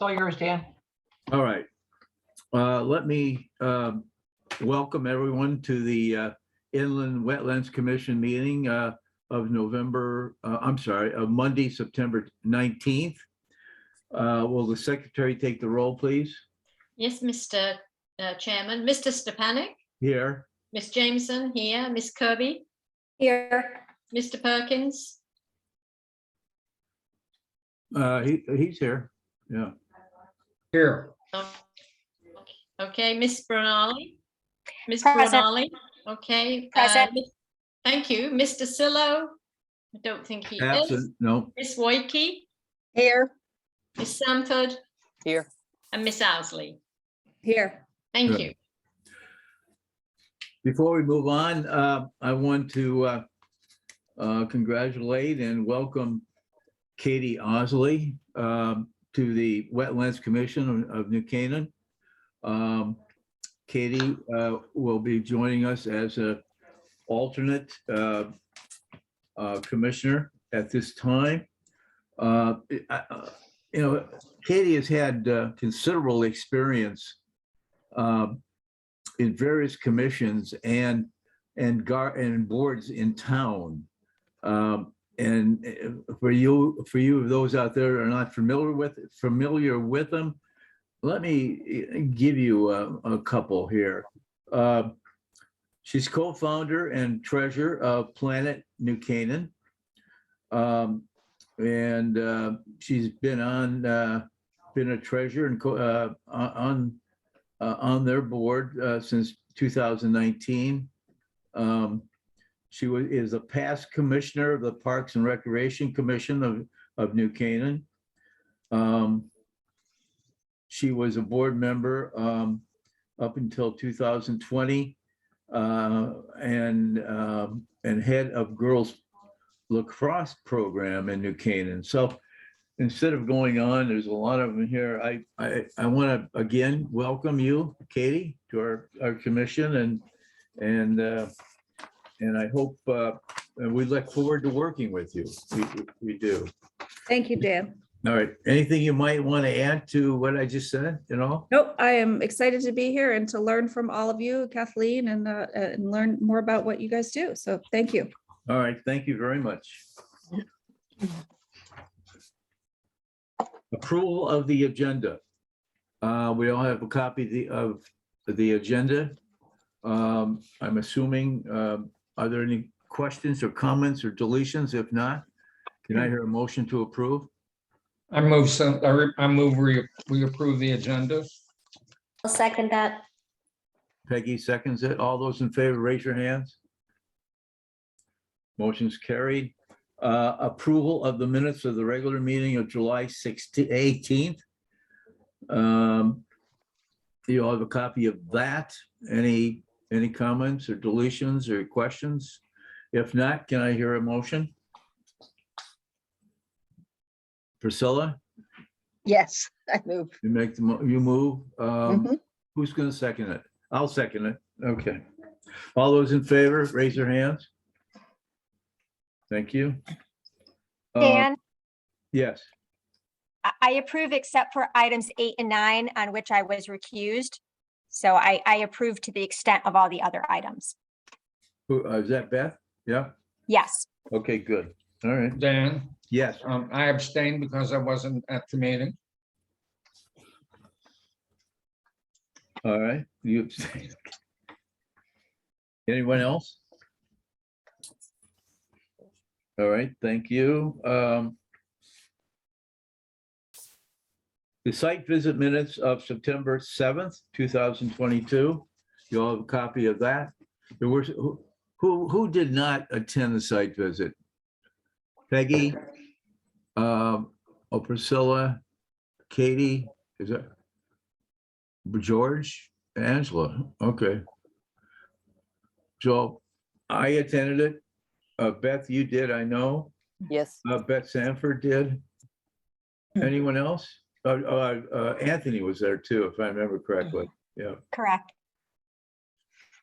all yours, Dan. All right. Let me welcome everyone to the Inland Wetlands Commission meeting of Monday, September 19th. Will the secretary take the roll, please? Yes, Mr. Chairman. Mr. Stepanek? Here. Miss Jameson here. Miss Kirby? Here. Mr. Perkins? He's here. Yeah. Here. Okay, Miss Bernali? Miss Present. Bernali? Okay. Present. Thank you. Mr. Sillo? I don't think he is. Absent. No. Miss Woike? Here. Miss Sanford? Here. And Miss Owsley? Here. Thank Good. you. Before we move on, I want to congratulate and welcome Katie Owsley to the Wetlands Commission of New Canaan. Katie will be joining us as an alternate commissioner at this time. Katie has had considerable experience in various commissions and boards in town. And for you, those out there that are not familiar with them, let me give you a couple here. She's co-founder and treasurer of Planet New Canaan. And she's been a treasurer and on their board since 2019. She is a past commissioner of the Parks and Recreation Commission of New Canaan. She was a board member up until 2020 and head of girls lacrosse program in New Canaan. So instead of going on, there's a lot of them here. I want to again welcome you, Katie, to our commission, and I hope and we look forward to working with you. We do. Thank you, Dan. All right. Anything you might want to add to what I just said at all? Nope, I am excited to be here and to learn from all of you, Kathleen, and learn more about what you guys do. So thank you. All right. Thank you very much. Approval of the agenda. We all have a copy of the agenda. I'm assuming, are there any questions or comments or deletions? If not, can I hear a motion to approve? I move we approve the agenda. I'll second that. Peggy seconds it. All those in favor, raise your hands. Motion's carried. Approval of the minutes of the regular meeting of July 18th. You all have a copy of that. Any comments or deletions or questions? If not, can I hear a motion? Priscilla, Yes, I move. you make you move. Mhm. Who's going to second it? I'll second it. Okay. All those in favor, raise your hands. Thank you. Dan, Yes. I approve except for items 8 and 9 on which I was recused. So I approve to the extent of all the other items. Who is that, Beth? Yeah. Yes. Okay, good. All right. Dan, Yes. I abstained because I wasn't at the meeting. All right. You abstain. Anyone else? All right. Thank you. The site visit minutes of September 7th, 2022. You all have a copy of that. There was who did not attend the site visit? Peggy, Priscilla, Katie, is that George, Angela? Okay. So I attended it. Beth, you did, I know. Yes. Beth Sanford did. Anyone else? Anthony was there too, if I remember correctly. Yeah. Correct.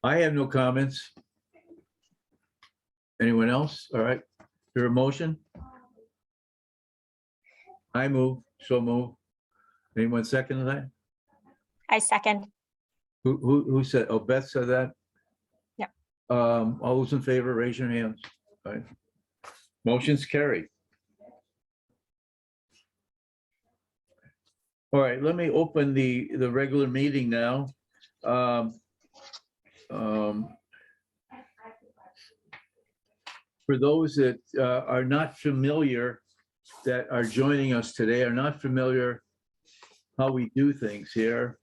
I have no comments. Anyone else? All right. Your motion? I move, so move. Anyone second that? I second. Who said, oh, Beth said that? Yep. All those in favor, raise your hands. All right. Motion's carried. All right, let me open the regular meeting now. For those that are not familiar, that are joining us today, are not familiar how we do things here.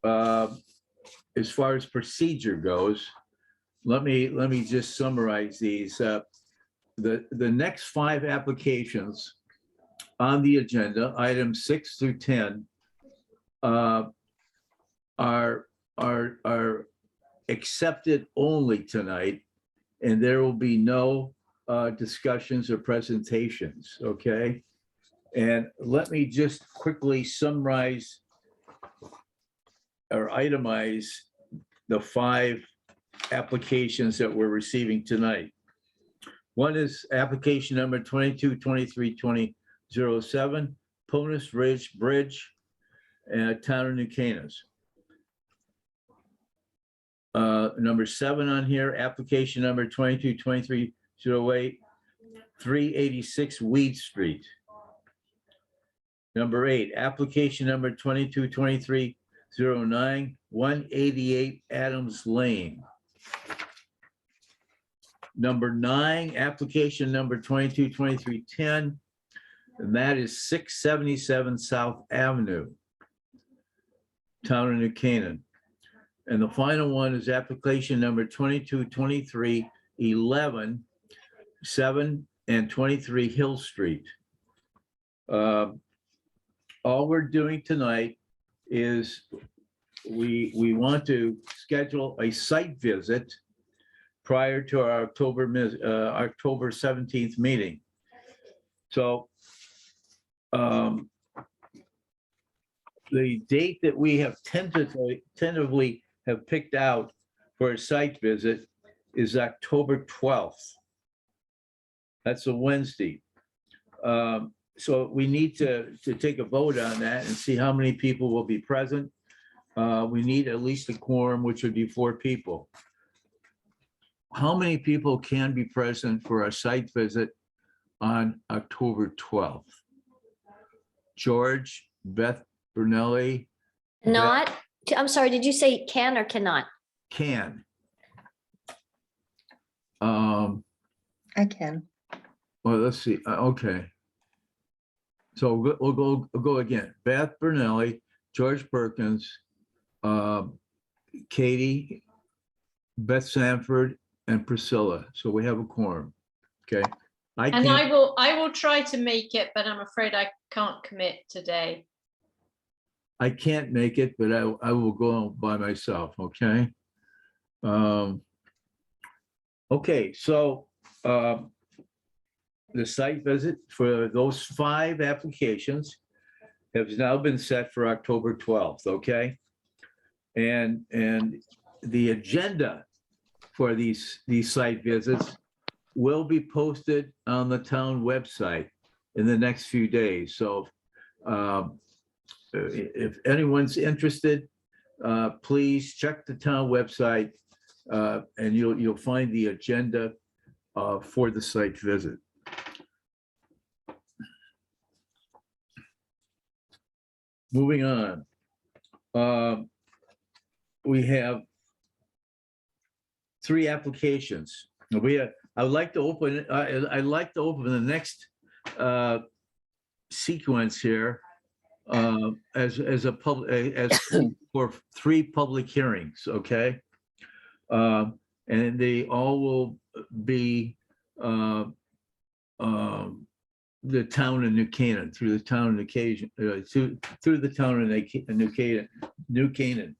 As far as procedure goes, let me just summarize these. The next 5 applications on the agenda, items 6 through 10, are accepted only tonight, and there will be no discussions or presentations, okay? And let me just quickly summarize or itemize the 5 applications that we're receiving tonight. One is application number 22-23-2007, Ponus Ridge Bridge, Town of New Canaan. Number 7 on here, application number 22-23-08, 386 Weed Street. Number 8, application number 22-23-09, 188 Adams Lane. Number 9, application number 22-23-10, and that is 677 South Avenue, Town of New Canaan. And the final one is application number 22-23-11, 7 and 23 Hill Street. All we're doing tonight is we want to schedule a site visit prior to our October 17th meeting. So the date that we have tentatively have picked out for a site visit is October 12th. That's a Wednesday. So we need to take a vote on that and see how many people will be present. We need at least a quorum, which would be 4 people. How many people can be present for a site visit on October 12th? George, Beth Brunelli, Not, I'm sorry, did you say can or cannot? can. I can. Well, let's see. Okay. So we'll go again. Beth Brunelli, George Perkins, Katie, Beth Sanford, and Priscilla. So we have a quorum. Okay. And I will try to make it, but I'm afraid I can't commit today. I can't make it, but I will go by myself. Okay. Okay. So the site visit for those 5 applications has now been set for October 12th. Okay. And the agenda for these site visits will be posted on the town website in the next few days. So if anyone's interested, please check the town website and you'll find the agenda for the site visit. Moving on. We have 3 applications. I'd like to open the next sequence here as for 3 public hearings. Okay, and they all will be the town of New Canaan, through the town of New Canaan, through the town of New Canaan.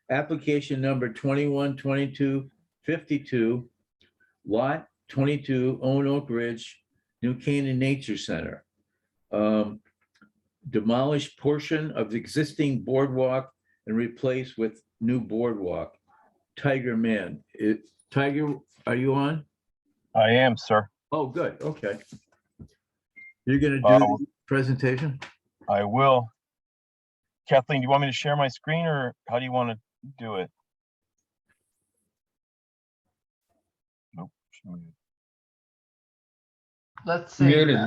Application number 21-22-52, lot 22, Owen Oak Ridge, New Canaan Nature Center. Demolish portion of the existing boardwalk and replace with new boardwalk. Tiger Man. Tiger, are you on? I am, sir. Oh, good. Okay. You're going to do the presentation? I will. Kathleen, do you want me to share my screen or how do you want to do it? Nope. she's muted. Let's see. Muted.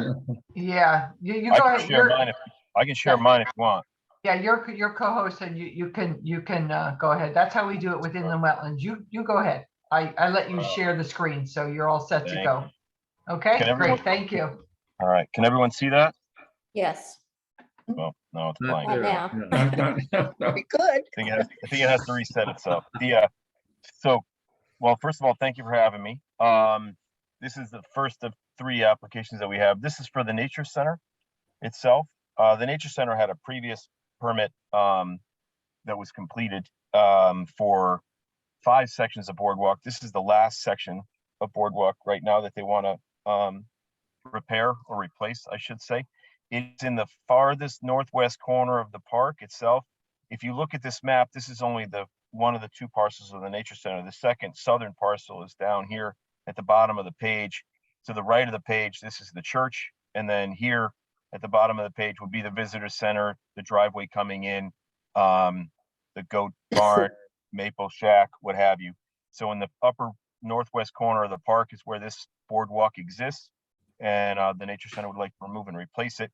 Yeah, you I go can ahead. share mine I can share mine if you want. Yeah, you're co-host and you can go ahead. That's how we do it within the wetlands. You go ahead. I let you share the screen, so you're all set to Thank go. Okay, Can everyone- great, thank you. All right. Can everyone see that? Yes. Well, no, it's Not blank. there, now. yeah. We could. I think it has to reset itself. So, well, first of all, thank you for having me. This is the first of 3 applications that we have. This is for the Nature Center itself. The Nature Center had a previous permit that was completed for 5 sections of boardwalk. This is the last section of boardwalk right now that they want to repair or replace, I should say. It's in the farthest northwest corner of the park itself. If you look at this map, this is only one of the 2 parcels of the Nature Center. The second southern parcel is down here at the bottom of the page. To the right of the page, this is the church. And then here at the bottom of the page would be the visitor center, the driveway coming in, the goat barn, maple shack, what have you. So in the upper northwest corner of the park is where this boardwalk exists. And the Nature Center would like to remove and replace it.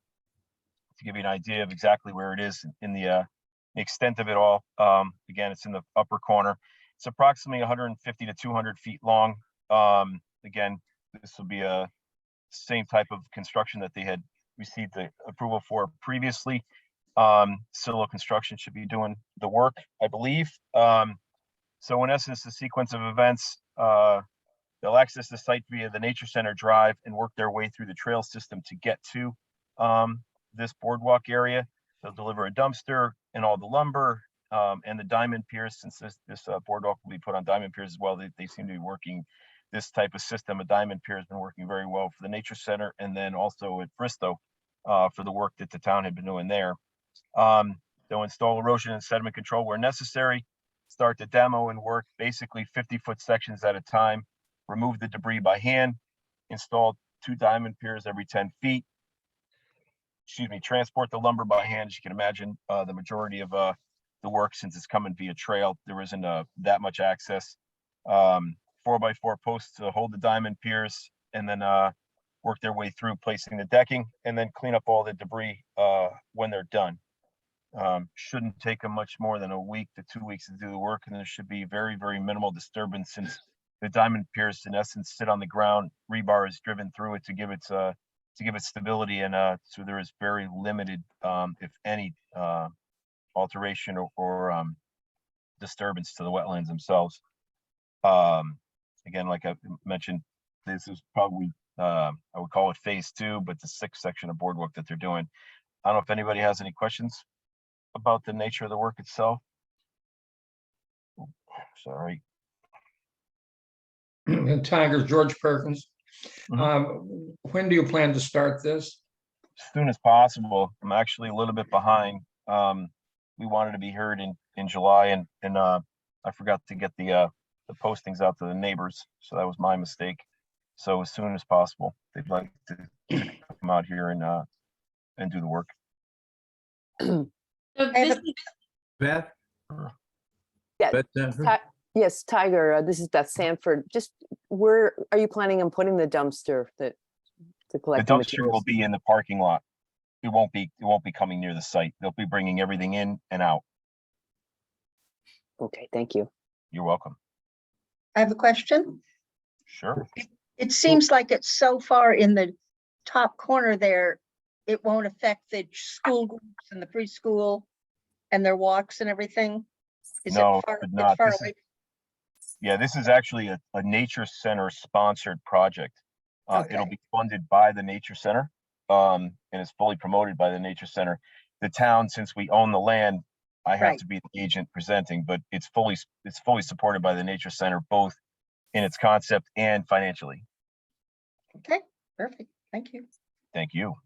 To give you an idea of exactly where it is in the extent of it all. Again, it's in the upper corner. It's approximately 150 to 200 feet long. Again, this will be a same type of construction that they had received the approval for previously. Silo Construction should be doing the work, I believe. So in essence, the sequence of events, they'll access the site via the Nature Center Drive and work their way through the trail system to get to this boardwalk area. They'll deliver a dumpster and all the lumber and the diamond piers, since this boardwalk will be put on diamond piers as well. They seem to be working this type of system. A diamond pier has been working very well for the Nature Center, and then also at Bristow for the work that the town had been doing there. They'll install erosion and sediment control where necessary, start the demo and work basically 50-foot sections at a time, remove the debris by hand, install 2 diamond piers every 10 feet. Transport the lumber by hand. As you can imagine, the majority of the work, since it's coming via trail, there isn't that much access. 4x4 posts to hold the diamond piers, and then work their way through placing the decking, and then clean up all the debris when they're done. Shouldn't take them much more than a week to 2 weeks to do the work, and there should be very, very minimal disturbance, since the diamond piers in essence sit on the ground. Rebar is driven through it to give it stability, and so there is very limited, if any, alteration or disturbance to the wetlands themselves. Again, like I mentioned, this is probably I would call it phase 2, but the 6th section of boardwalk that they're doing. I don't know if anybody has any questions about the nature of the work itself. Sorry. Tigers, George Perkins. When do you plan to start this? As soon as possible. I'm actually a little bit behind. We wanted to be heard in July, and I forgot to get the postings out to the neighbors, so that was my mistake. So as soon as possible, they'd like to come out here and do the work. So this is- Beth? Yeah, Beth Sanford? Yes, Tiger, this is Beth Sanford. Just where are you planning on putting the dumpster to The collect the dumpster materials? will be in the parking lot. It won't be coming near the site. They'll be bringing everything in and out. Okay, thank you. You're welcome. I have a question. Sure. It seems like it's so far in the top corner there, it won't affect the school groups and the preschool and their walks and everything. Is No, it far, it's not. it's far This is- away? Yeah, this is actually a Nature Center sponsored project. It'll Okay. be funded by the Nature Center, and it's fully promoted by the Nature Center. The town, since we own the land, I have Right. to be the agent presenting, but it's fully supported by the Nature Center, both in its concept and financially. Okay, perfect. Thank you. Thank you.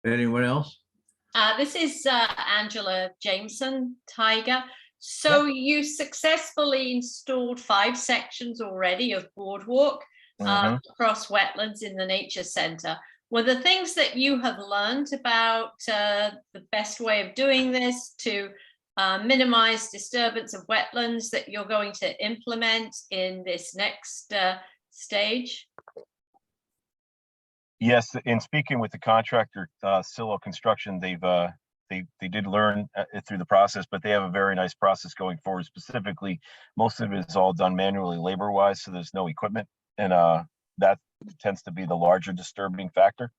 Anyone else? This is Angela Jameson, Tiger. So you successfully installed 5 sections already of boardwalk Mhm. across wetlands in the Nature Center. Were the things that you have learned about the best way of doing this to minimize disturbance of wetlands that you're going to implement in this next stage? Yes, in speaking with the contractor, Silo Construction, they did learn it through the process, but they have a very nice process going forward. Specifically, most of it is all done manually, labor-wise, so there's no equipment, and that tends to be the larger disturbing factor.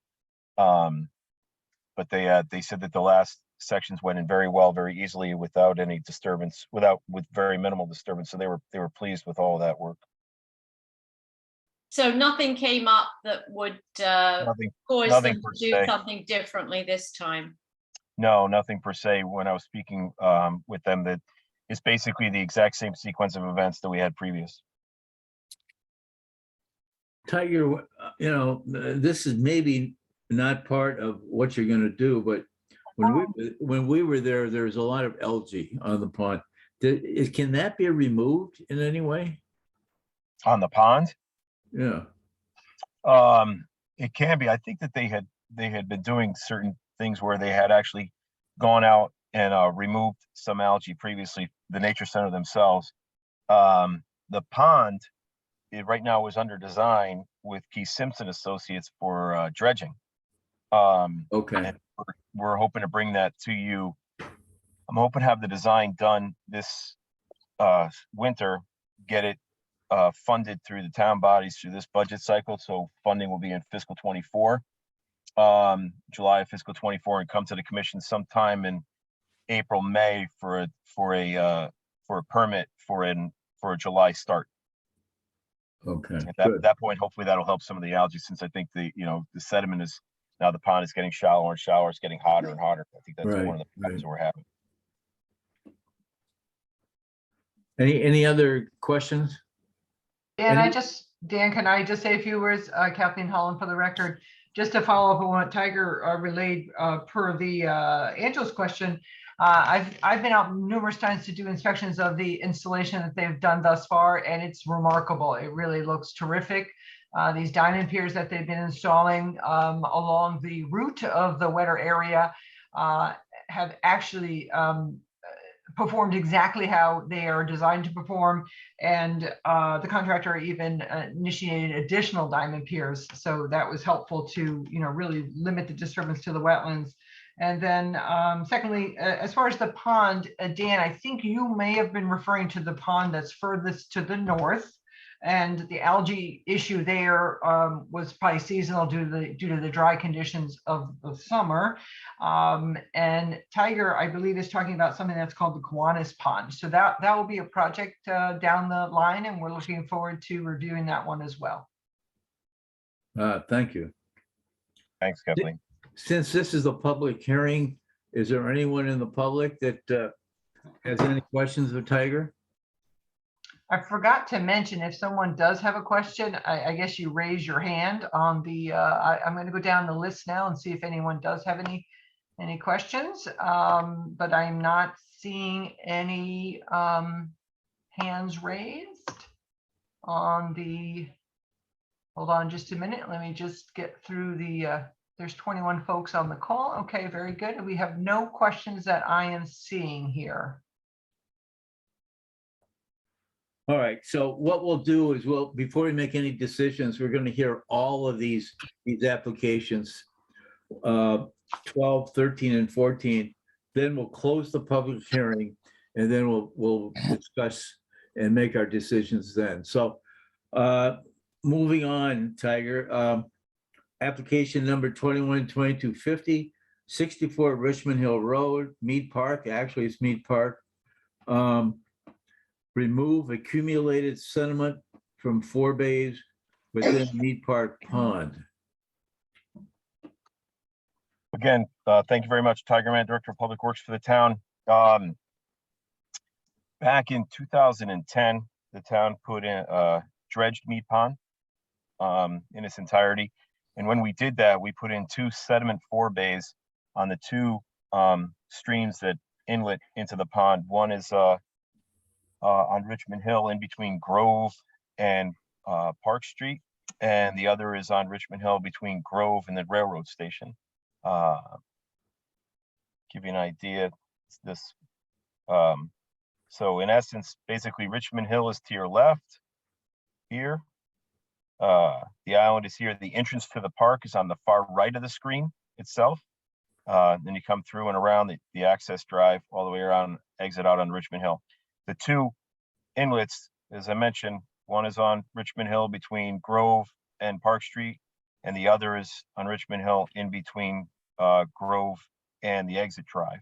But they said that the last sections went in very well, very easily, without any disturbance, with very minimal disturbance. So they were pleased with all of that work. So nothing came up that would Nothing cause nothing them per to do se. something differently this time? No, nothing per se. When I was speaking with them, that it's basically the exact same sequence of events that we had previous. Tiger, this is maybe not part of what you're going to do, but when we were there, there's a lot of algae on the pond. Can that be removed in any way? On the pond? Yeah. It can be. I think that they had been doing certain things where they had actually gone out and removed some algae previously, the nature center themselves. The pond right now is under design with Keith Simpson Associates for dredging. Okay. And we're hoping to bring that to you. I'm hoping to have the design done this winter, get it funded through the town bodies through this budget cycle. So funding will be in fiscal 24, July of fiscal 24, and come to the commission sometime in April, May for a permit for a July start. Okay. At that point, hopefully that'll help some of the algae, since I think the sediment is now, the pond is getting shallower and shallower. It's getting hotter and hotter. I think that's one of the problems we're having. Any other questions? Dan, can I just say a few words? Kathleen Holland, for the record, just to follow up on what Tiger relayed per the Angel's question. I've been out numerous times to do inspections of the installation that they've done thus far, and it's remarkable. It really looks terrific. These diamond piers that they've been installing along the route of the wetter area have actually performed exactly how they are designed to perform, and the contractor even initiated additional diamond piers, so that was helpful to really limit the disturbance to the wetlands. And then secondly, as far as the pond, Dan, I think you may have been referring to the pond that's furthest to the north, and the algae issue there was probably seasonal due to the dry conditions of the summer. And Tiger, I believe, is talking about something that's called the Kiwanis Pond. So that will be a project down the line, and we're looking forward to reviewing that one as well. Thank you. Thanks, Kathleen. Since this is a public hearing, is there anyone in the public that has any questions of Tiger? I forgot to mention, if someone does have a question, I guess you raise your hand on the, I'm going to go down the list now and see if anyone does have any questions, but I'm not seeing any hands raised on the, hold on just a minute. Let me just get through the, there's 21 folks on the call. Okay, very good. We have no questions that I am seeing here. All right, so what we'll do is before we make any decisions, we're going to hear all of these applications, 12, 13, and 14. Then we'll close the public hearing, and then we'll discuss and make our decisions then. So moving on, Tiger, application number 212250, 64 Richmond Hill Road, Mead Park. Actually, it's Mead Park. Remove accumulated sediment from 4 bays within Mead Park Pond. Again, thank you very much, Tiger Man, Director of Public Works for the town. Back in 2010, the town put in dredged Mead Pond in its entirety. And when we did that, we put in 2 sediment 4 bays on the 2 streams that inlet into the pond. One is on Richmond Hill in between Grove and Park Street. and the other is on Richmond Hill between Grove and the railroad station. Give you an idea, it's this. So in essence, basically Richmond Hill is to your left here. The island is here. The entrance to the park is on the far right of the screen itself. Then you come through and around the access drive all the way around, exit out on Richmond Hill. The two inlets, as I mentioned, one is on Richmond Hill between Grove and Park Street, and the other is on Richmond Hill in between Grove and the exit drive.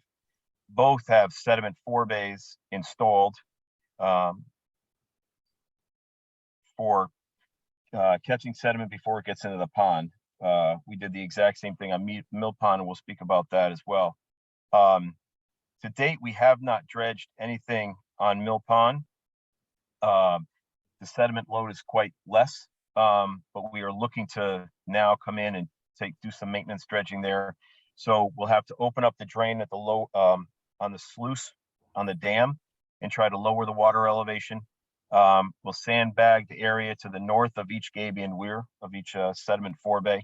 Both have sediment forebays installed for catching sediment before it gets into the pond. We did the exact same thing on Mill Pond, and we'll speak about that as well. To date, we have not dredged anything on Mill Pond. The sediment load is quite less, but we are looking to now come in and do some maintenance dredging there. So we'll have to open up the drain at the low on the sluice on the dam and try to lower the water elevation. We'll sandbag the area to the north of each gabion weir of each sediment forebay.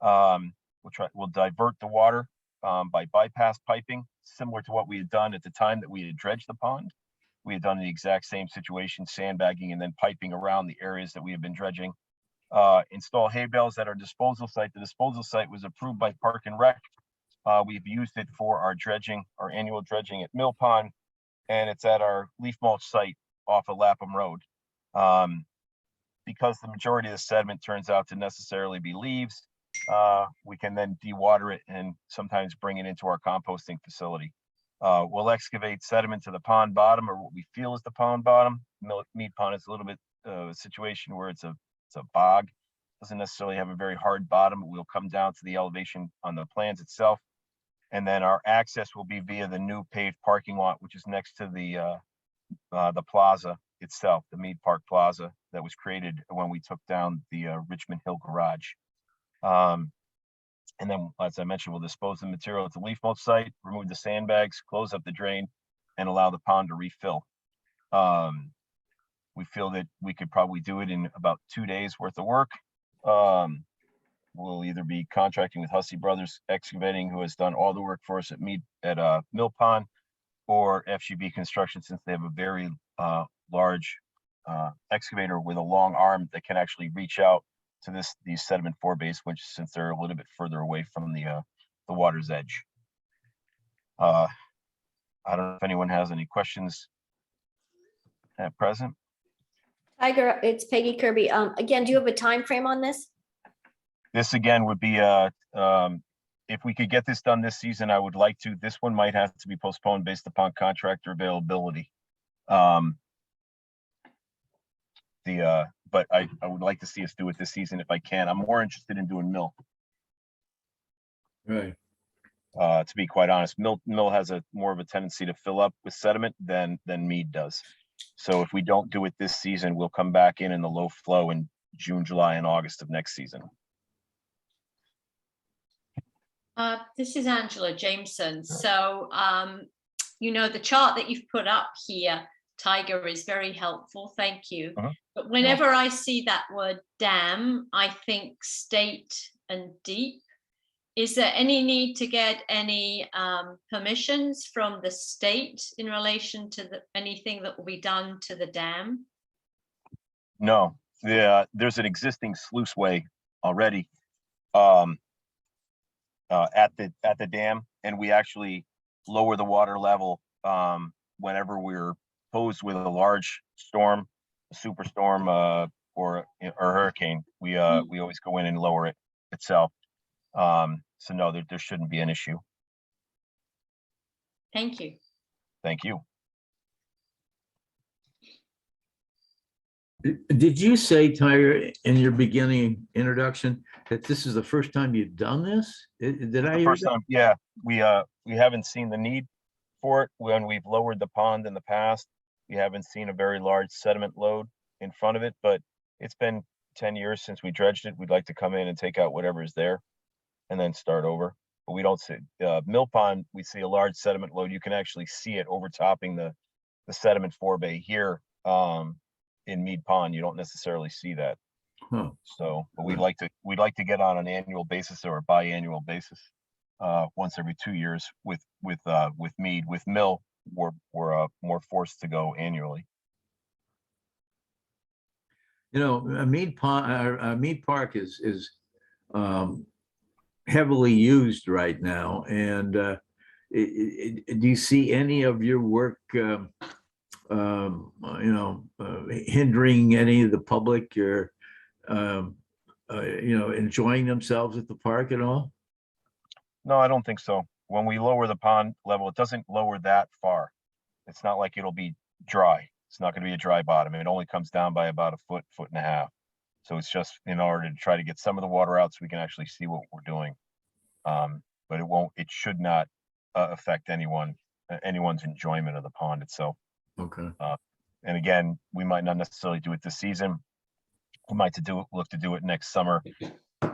We'll divert the water by bypass piping, similar to what we had done at the time that we had dredged the pond. We had done the exact same situation, sandbagging and then piping around the areas that we have been dredging. Install hay bales at our disposal site. The disposal site was approved by Park and Rec. We've used it for our dredging, our annual dredging at Mill Pond, and it's at our leaf mulch site off of Lapham Road. Because the majority of the sediment turns out to necessarily be leaves, we can then dewater it and sometimes bring it into our composting facility. We'll excavate sediment to the pond bottom, or what we feel is the pond bottom. Mead Pond is a little bit a situation where it's a bog. Doesn't necessarily have a very hard bottom, but we'll come down to the elevation on the plans itself. And then our access will be via the new paved parking lot, which is next to the plaza itself, the Mead Park Plaza that was created when we took down the Richmond Hill garage. And then, as I mentioned, we'll dispose the material at the leaf mulch site, remove the sandbags, close up the drain, and allow the pond to refill. We feel that we could probably do it in about 2 days worth of work. We'll either be contracting with Hussey Brothers Excavating, who has done all the work for us at Mill Pond, or FGB Construction, since they have a very large excavator with a long arm that can actually reach out to these sediment forebays, which since they're a little bit further away from the water's edge. I don't know if anyone has any questions at present. Tiger, it's Peggy Kirby. Again, do you have a time frame on this? This again would be if we could get this done this season, I would like to. This one might have to be postponed based upon contractor availability. But I would like to see us do it this season if I can. I'm more interested in doing Mill. Right. To be quite honest, Mill has more of a tendency to fill up with sediment than Mead does. So if we don't do it this season, we'll come back in the low flow in June, July, and August of next season. This is Angela Jameson. So, the chart that you've put up here, Tiger, is very helpful. Thank you. But whenever I see that word dam, I think state and deep. Is there any need to get any permissions from the state in relation to anything that will be done to the dam? No, there's an existing sluiceway already at the dam, and we actually lower the water level whenever we're posed with a large storm, a superstorm, or a hurricane. We always go in and lower it itself. So no, there shouldn't be an issue. Thank you. Thank you. Did you say, Tiger, in your beginning introduction that this is the first time you've done this? Did I hear first that? time? Yeah, we haven't seen the need for it when we've lowered the pond in the past. We haven't seen a very large sediment load in front of it, but it's been 10 years since we dredged it. We'd like to come in and take out whatever is there and then start over. But we don't see Mill Pond. We see a large sediment load. You can actually see it overtopping the sediment forebay here in Mead Pond. You don't necessarily see that. Huh. So, but we'd like to get on an annual basis or a biannual basis, once every 2 years with Mead. With Mill, we're more forced to go annually. You know, Mead Pond, Mead Park is heavily used right now. And do you see any of your work, hindering any of the public or, enjoying themselves at the park at all? No, I don't think so. When we lower the pond level, it doesn't lower that far. It's not like it'll be dry. It's not going to be a dry bottom. It only comes down by about a foot, foot and a half. So it's just in order to try to get some of the water out so we can actually see what we're doing. But it should not affect anyone's enjoyment of the pond itself. Okay. And again, we might not necessarily do it this season. We might look to do it next summer.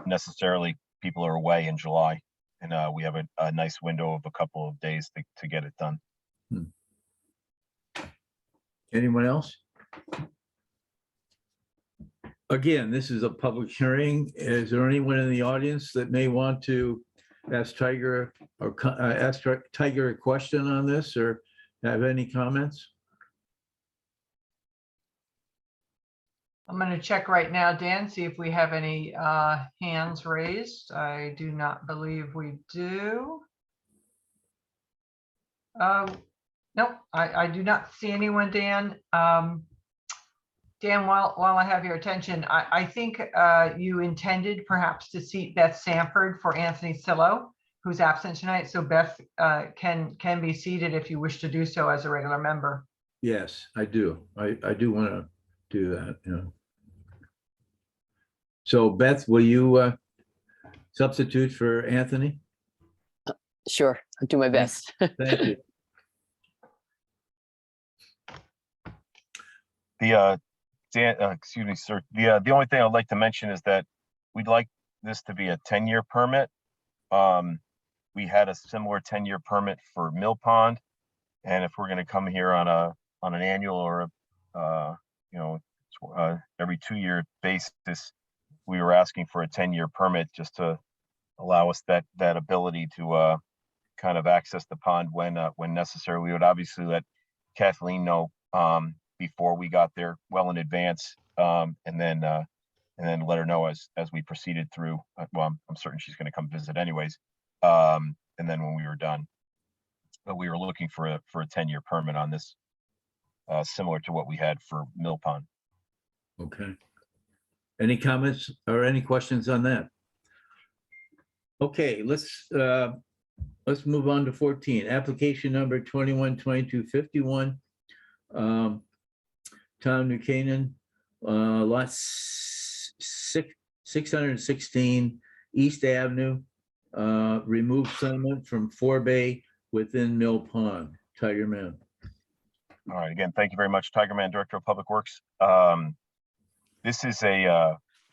Necessarily, people are away in July, and we have a nice window of a couple of days to get it done. Anyone else? Again, this is a public hearing. Is there anyone in the audience that may want to ask Tiger a question on this or have any comments? I'm going to check right now, Dan, see if we have any hands raised. I do not believe we do. Nope, I do not see anyone, Dan. Dan, while I have your attention, I think you intended perhaps to seat Beth Sanford for Anthony Sillo, who's absent tonight. So Beth can be seated if you wish to do so as a regular member. Yes, I do. I do want to do that. Yeah. So Beth, will you substitute for Anthony? Sure, I'll do my best. Thank you. Excuse me, sir. The only thing I'd like to mention is that we'd like this to be a 10-year permit. We had a similar 10-year permit for Mill Pond, and if we're going to come here on an annual or every 2-year basis, we were asking for a 10-year permit just to allow us that ability to kind of access the pond when necessary. We would obviously let Kathleen know before we got there, well in advance, and then let her know as we proceeded through. Well, I'm certain she's going to come visit anyways. And then when we were done, but we were looking for a 10-year permit on this, similar to what we had for Mill Pond. Okay. Any comments or any questions on that? Okay, let's move on to 14. Application number 212251. Tom New Canaan, lot 616 East Avenue, remove sediment from forebay within Mill Pond. Tiger Man. All right, again, thank you very much, Tiger Man, Director of Public Works. This is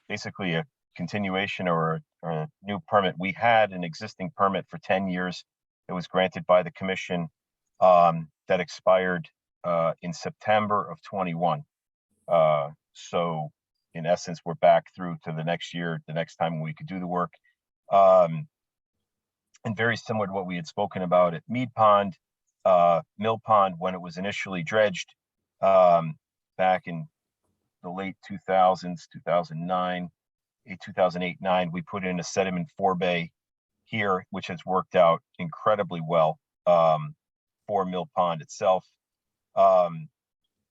basically a continuation or a new permit. We had an existing permit for 10 years that was granted by the commission that expired in September of 21. So in essence, we're back through to the next year, the next time we could do the work. And very similar to what we had spoken about at Mead Pond, Mill Pond, when it was initially dredged back in the late 2000s, 2009, 2008-9, we put in a sediment forebay here, which has worked out incredibly well for Mill Pond itself.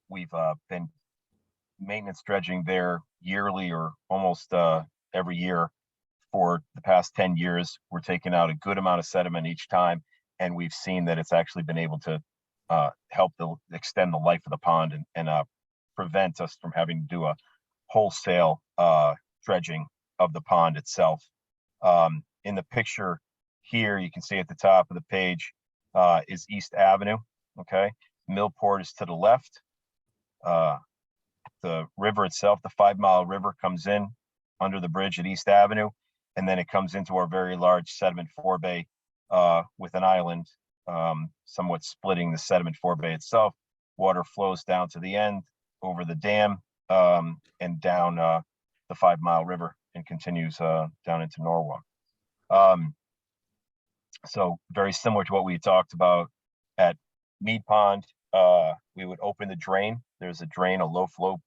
We've been maintenance dredging there yearly or almost every year for the past 10 years. We're taking out a good amount of sediment each time, and we've seen that it's actually been able to help extend the life of the pond and prevent us from having to do a wholesale dredging of the pond itself. In the picture here, you can see at the top of the page is East Avenue. Okay, Millport is to the left. The river itself, the 5 Mile River, comes in under the bridge at East Avenue, and then it comes into our very large sediment forebay with an island somewhat splitting the sediment forebay itself. Water flows down to the end over the dam and down the 5 Mile River and continues down into Norwalk. So very similar to what we talked about at Mead Pond, we would open the drain. There's a drain, a low flow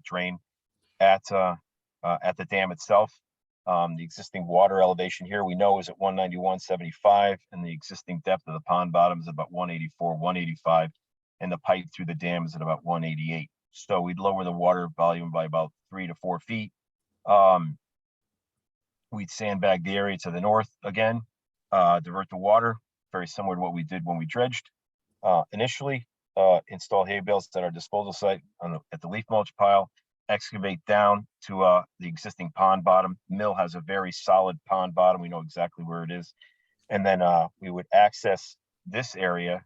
drain at the dam itself. The existing water elevation here we know is at 191.75, and the existing depth of the pond bottom is about 184, 185, and the pipe through the dam is at about 188. So we'd lower the water volume by about 3 to 4 feet. We'd sandbag the area to the north again, divert the water, very similar to what we did when we dredged. Initially, install hay bales at our disposal site at the leaf mulch pile, excavate down to the existing pond bottom. Mill has a very solid pond bottom. We know exactly where it is. And then we would access this area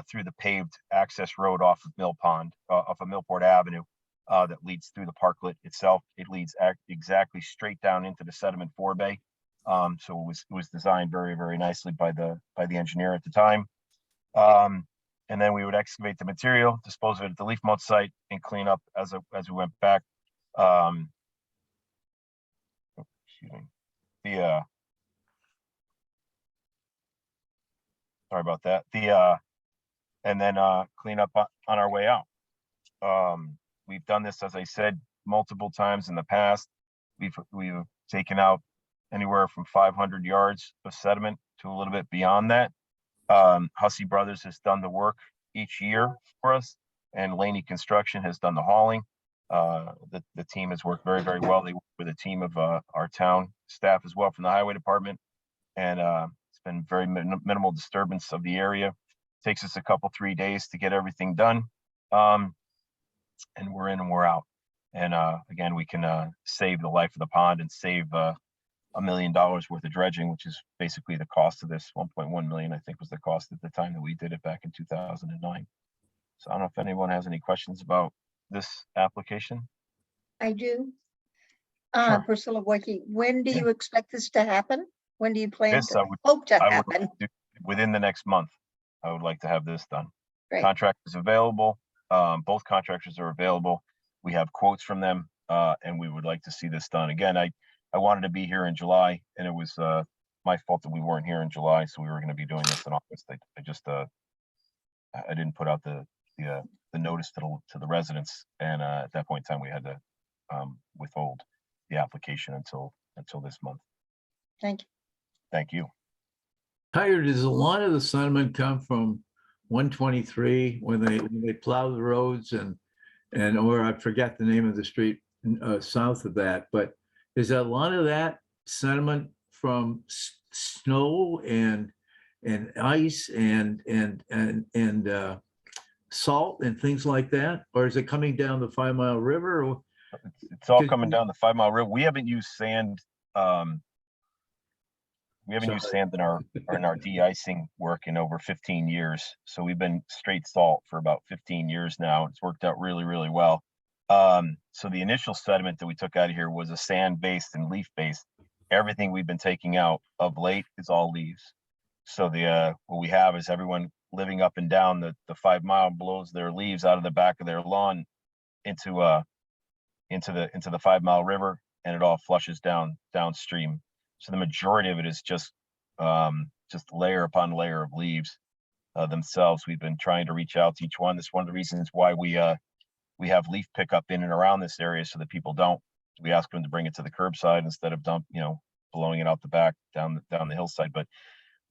through the paved access road off of Millport Avenue that leads through the parklet itself. It leads exactly straight down into the sediment forebay. So it was designed very, very nicely by the engineer at the time. And then we would excavate the material, dispose of it at the leaf mulch site, and clean up as we went back. Excuse me. Sorry about that. And then clean up on our way out. We've done this, as I said, multiple times in the past. We've taken out anywhere from 500 yards of sediment to a little bit beyond that. Hussey Brothers has done the work each year for us, and Laney Construction has done the hauling. The team has worked very, very well. They work with a team of our town staff as well from the highway department, and it's been very minimal disturbance of the area. Takes us a couple, 3 days to get everything done, and we're in and we're out. And again, we can save the life of the pond and save $1 million worth of dredging, which is basically the cost of this. 1.1 million, I think, was the cost at the time that we did it back in 2009. So I don't know if anyone has any questions about this application. I do. Sure. Priscilla Wojcicki, when do Yeah. you expect this to happen? When do you plan This, to hope to I would happen? like to- within the next month, I would like to have this done. Great. Contract is available. Both contractors are available. We have quotes from them, and we would like to see this done. Again, I wanted to be here in July, and it was my fault that we weren't here in July, so we were going to be doing this in August. I just I didn't put out the notice to the residents, and at that point in time, we had to withhold the application until this month. Thank you. Thank you. Tiger, does a lot of the sediment come from 123 when they plow the roads or I forget the name of the street south of that, but is a lot of that sediment from snow and ice and salt and things like that, or is it coming down the 5 Mile River? Or It's all coming down the 5 Mile River. We haven't used sand. We haven't used sand in our de-icing work in over 15 years. So we've been straight salt for about 15 years now. It's worked out really, really well. So the initial sediment that we took out of here was a sand-based and leaf-based. Everything we've been taking out of late is all leaves. So what we have is everyone living up and down the 5 Mile blows their leaves out of the back of their lawn into the 5 Mile River, and it all flushes downstream. So the majority of it is just layer upon layer of leaves themselves. We've been trying to reach out to each one. That's one of the reasons why we have leaf pickup in and around this area, so that people don't. We ask them to bring it to the curbside instead of blowing it out the back down the hillside. But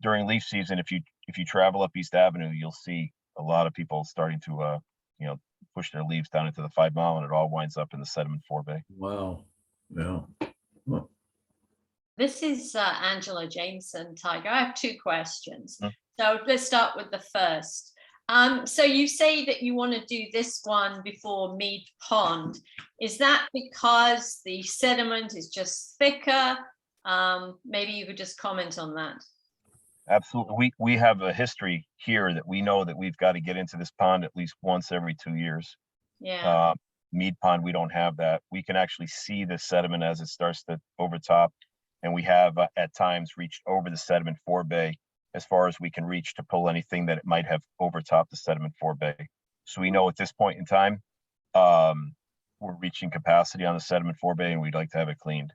during leaf season, if you travel up East Avenue, you'll see a lot of people starting to push their leaves down into the 5 Mile, and it all winds up in the sediment forebay. Wow. Yeah. Well, This is Angela Jameson, Tiger. I have two questions. Hmm. So let's start with the first. So you say that you want to do this one before Mead Pond. Is that because the sediment is just thicker? Maybe you could just comment on that. Absolutely. We have a history here that we know that we've got to get into this pond at least once every 2 years. Yeah. Mead Pond, we don't have that. We can actually see the sediment as it starts to overtop. And we have at times reached over the sediment forebay as far as we can reach to pull anything that it might have overtopped the sediment forebay. So we know at this point in time, we're reaching capacity on the sediment forebay and we'd like to have it cleaned.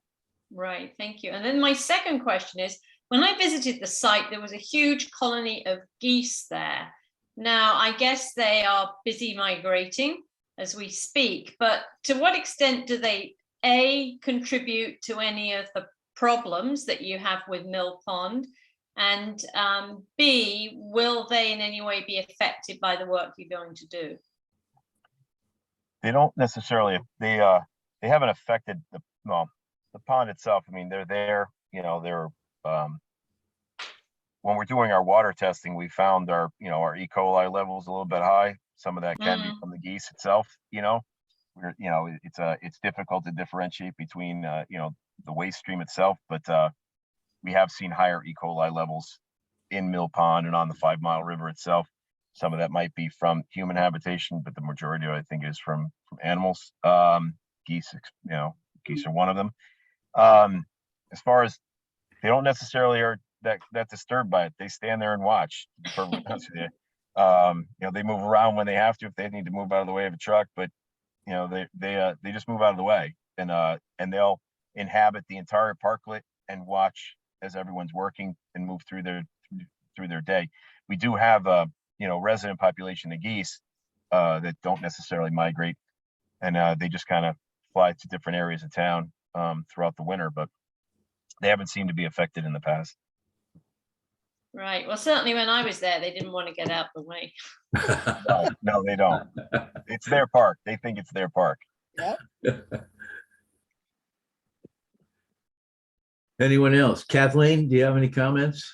Right, thank you. And then my second question is, when I visited the site, there was a huge colony of geese there. Now, I guess they are busy migrating as we speak, but to what extent do they, A, contribute to any of the problems that you have with Mill Pond? And B, will they in any way be affected by the work you're going to do? They don't necessarily, they haven't affected the pond itself. I mean, they're there, you know, they're, when we're doing our water testing, we found our, you know, our E. coli levels a little bit high. Some of that can be from the geese itself, you know, it's difficult to differentiate between, you know, the waste stream itself, but we have seen higher E. coli levels in Mill Pond and on the 5 Mile River itself. Some of that might be from human habitation, but the majority of it, I think, is from animals. Geese, you know, geese are one of them. As far as they don't necessarily are that disturbed by it, they stand there and watch. To be perfectly honest with you. You know, they move around when they have to if they need to move out of the way of a truck, but you know, they just move out of the way, and they'll inhabit the entire parklet and watch as everyone's working and move through their day. We do have a, you know, resident population of geese that don't necessarily migrate, and they just kind of fly to different areas of town throughout the winter, but they haven't seemed to be affected in the past. Right. Well, certainly when I was there, they didn't want to get out the way. No, they don't. It's their park. They think it's their park. Anyone else? Kathleen, do you have any comments?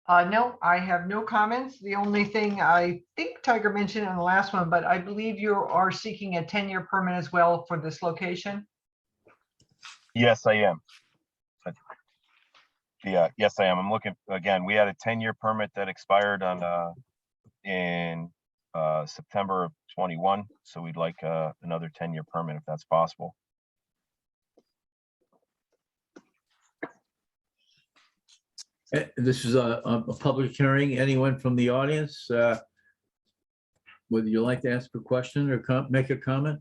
No, I have no comments. The only thing I think Tiger mentioned in the last one, but I believe you are seeking a 10-year permit as well for this location. Yes, I am. Yes, I am. I'm looking again. We had a 10-year permit that expired on in September of 21. So we'd like another 10-year permit if that's possible. This is a public hearing. Anyone from the audience? Would you like to ask a question or make a comment?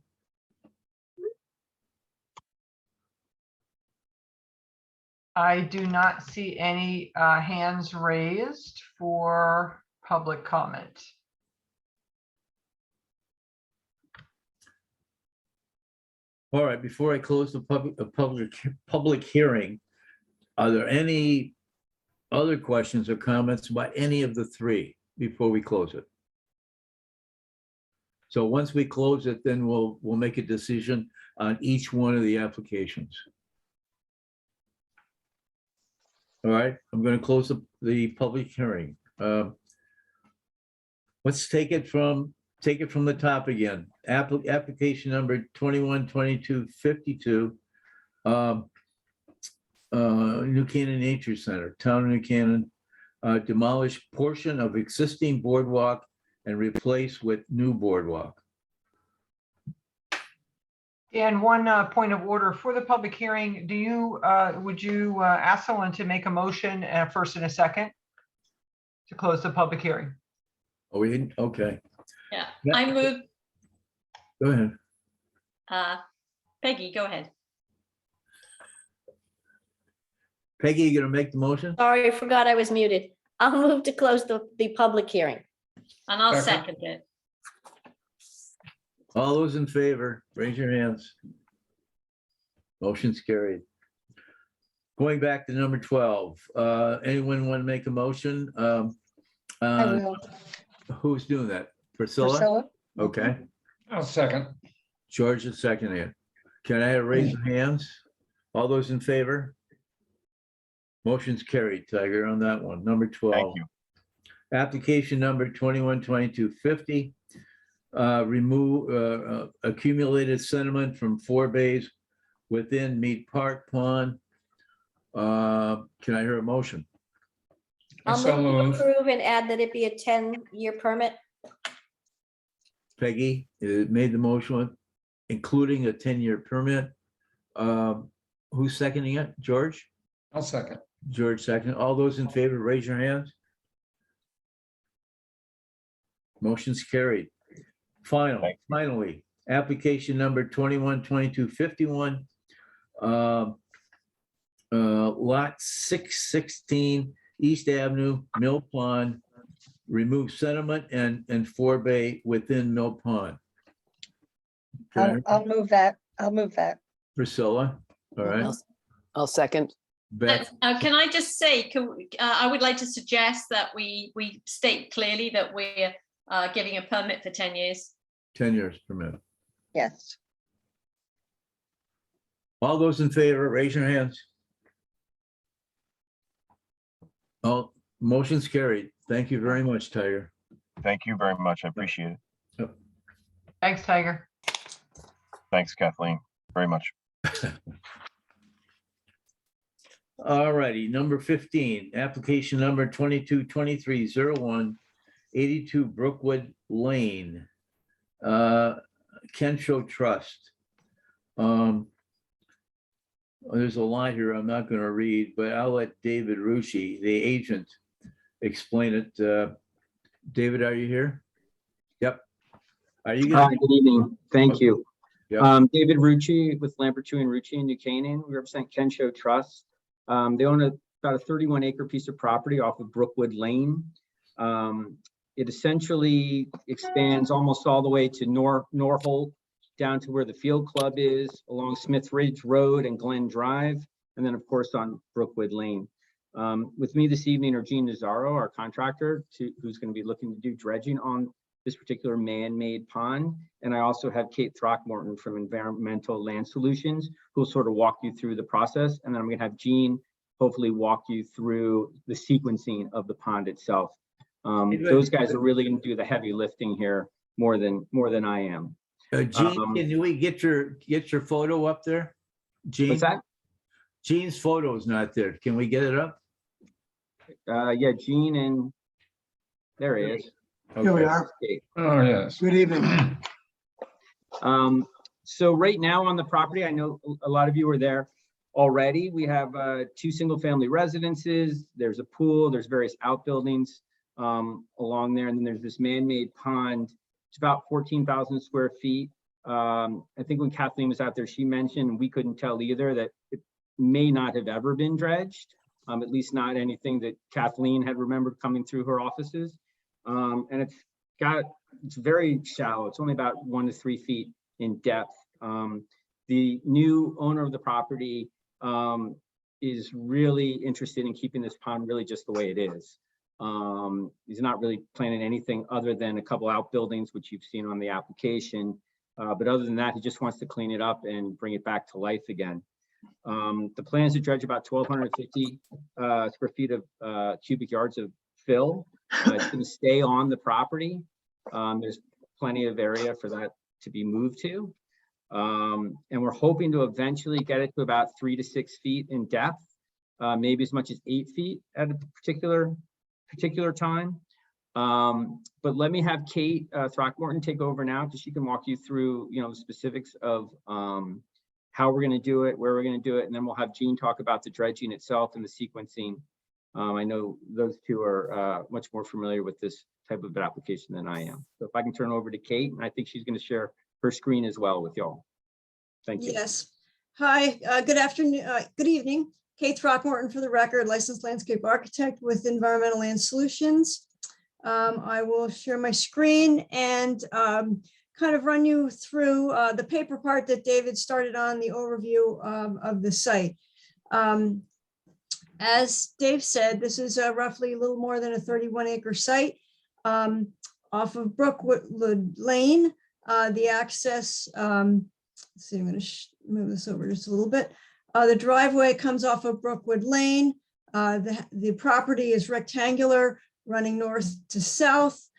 I do not see any hands raised for public comment. All right, before I close the public hearing, are there any other questions or comments about any of the three before we close it? So once we close it, then we'll make a decision on each one of the applications. All right, I'm going to close the public hearing. Let's take it from the top again. Application number 212252, New Canaan Nature Center, Town of New Canaan, demolish portion of existing boardwalk and replace with new boardwalk. And one point of order for the public hearing, do you, would you ask someone to make a motion first and a second to close the public hearing? Oh, we didn't? Okay. Yeah, Yeah. I move. Go ahead. Peggy, go ahead. Peggy, you gonna make the motion? Sorry, I forgot I was muted. I'll move to close the public hearing. And I'll Second. second it. All those in favor, raise your hands. Motion's carried. Going back to number 12, anyone want to make a motion? I will. Who's doing that? Priscilla? Priscilla? Okay, I'll second. George is seconding it. Can I have raise of hands? All those in favor? Motion's carried, Tiger, on that one. Number 12. Thank you. Application number 212250. Remove accumulated sediment from 4 bays within Mead Park Pond. Can I hear a motion? I'll So move moved. to approve and add that it be a 10-year permit. Peggy made the motion, including a 10-year permit. Who's seconding it? George? I'll second. George second. All those in favor, raise your hands. Motion's carried. Finally, application number 212251, lot 616 East Avenue, Mill Pond. Remove sediment and forebay within Mill Pond. I'll move that. I'll move that. Priscilla, all right. I'll second. Beth, Can I just say, I would like to suggest that we state clearly that we're giving a permit for 10 years. 10 years permit. Yes. All those in favor, raise your hands. All motion's carried. Thank you very much, Tiger. Thank you very much. I appreciate it. Thanks, Tiger. Thanks, Kathleen, very much. All righty, number 15, application number 222301, 82 Brookwood Lane, Kensho Trust. There's a lot here I'm not going to read, but I'll let David Rucci, the agent, explain it. David, are you here? Yep. Are you Hi, gonna? good evening. Thank you. Yep. David Rucci with Lambertu and Rucci in New Canaan. We represent Kensho Trust. They own about a 31-acre piece of property off of Brookwood Lane. It essentially expands almost all the way to Norholt, down to where the field club is, along Smith Ridge Road and Glen Drive, and then of course on Brookwood Lane. With me this evening are Gene Nazaro, our contractor, who's going to be looking to do dredging on this particular man-made pond. And I also have Kate Throckmorton from Environmental Land Solutions, who will sort of walk you through the process. And then I'm going to have Gene hopefully walk you through the sequencing of the pond itself. Those guys are really going to do the heavy lifting here more than I am. Gene, can we get your photo up there? Gene, What's that? Gene's photo is not there. Can we get it up? Yeah, Gene, and there he is. Here we are. Oh, yes. Good evening. So right now on the property, I know a lot of you are there already. We have 2 single-family residences. There's a pool. There's various outbuildings along there, and then there's this man-made pond. It's about 14,000 square feet. I think when Kathleen was out there, she mentioned, we couldn't tell either, that it may not have ever been dredged, at least not anything that Kathleen had remembered coming through her offices. And it's very shallow. It's only about 1 to 3 feet in depth. The new owner of the property is really interested in keeping this pond really just the way it is. He's not really planning anything other than a couple outbuildings, which you've seen on the application. But other than that, he just wants to clean it up and bring it back to life again. The plan is to dredge about 1,250 square feet of cubic yards of fill. It's going to stay on the property. There's plenty of area for that to be moved to. And we're hoping to eventually get it to about 3 to 6 feet in depth, maybe as much as 8 feet at a particular time. But let me have Kate Throckmorton take over now, so she can walk you through, the specifics of how we're going to do it, where we're going to do it, and then we'll have Gene talk about the dredging itself and the sequencing. I know those two are much more familiar with this type of application than I am. So if I can turn over to Kate, and I think she's going to share her screen as well with y'all. Thank you. Yes. Hi, good afternoon, good evening. Kate Throckmorton for the record, licensed landscape architect with Environmental Land Solutions. I will share my screen and kind of run you through the paper part that David started on, the overview of the site. As Dave said, this is roughly a little more than a 31-acre site off of Brookwood Lane. The access, let's see, I'm going to move this over just a little bit. The driveway comes off of Brookwood Lane. The property is rectangular, running north to south.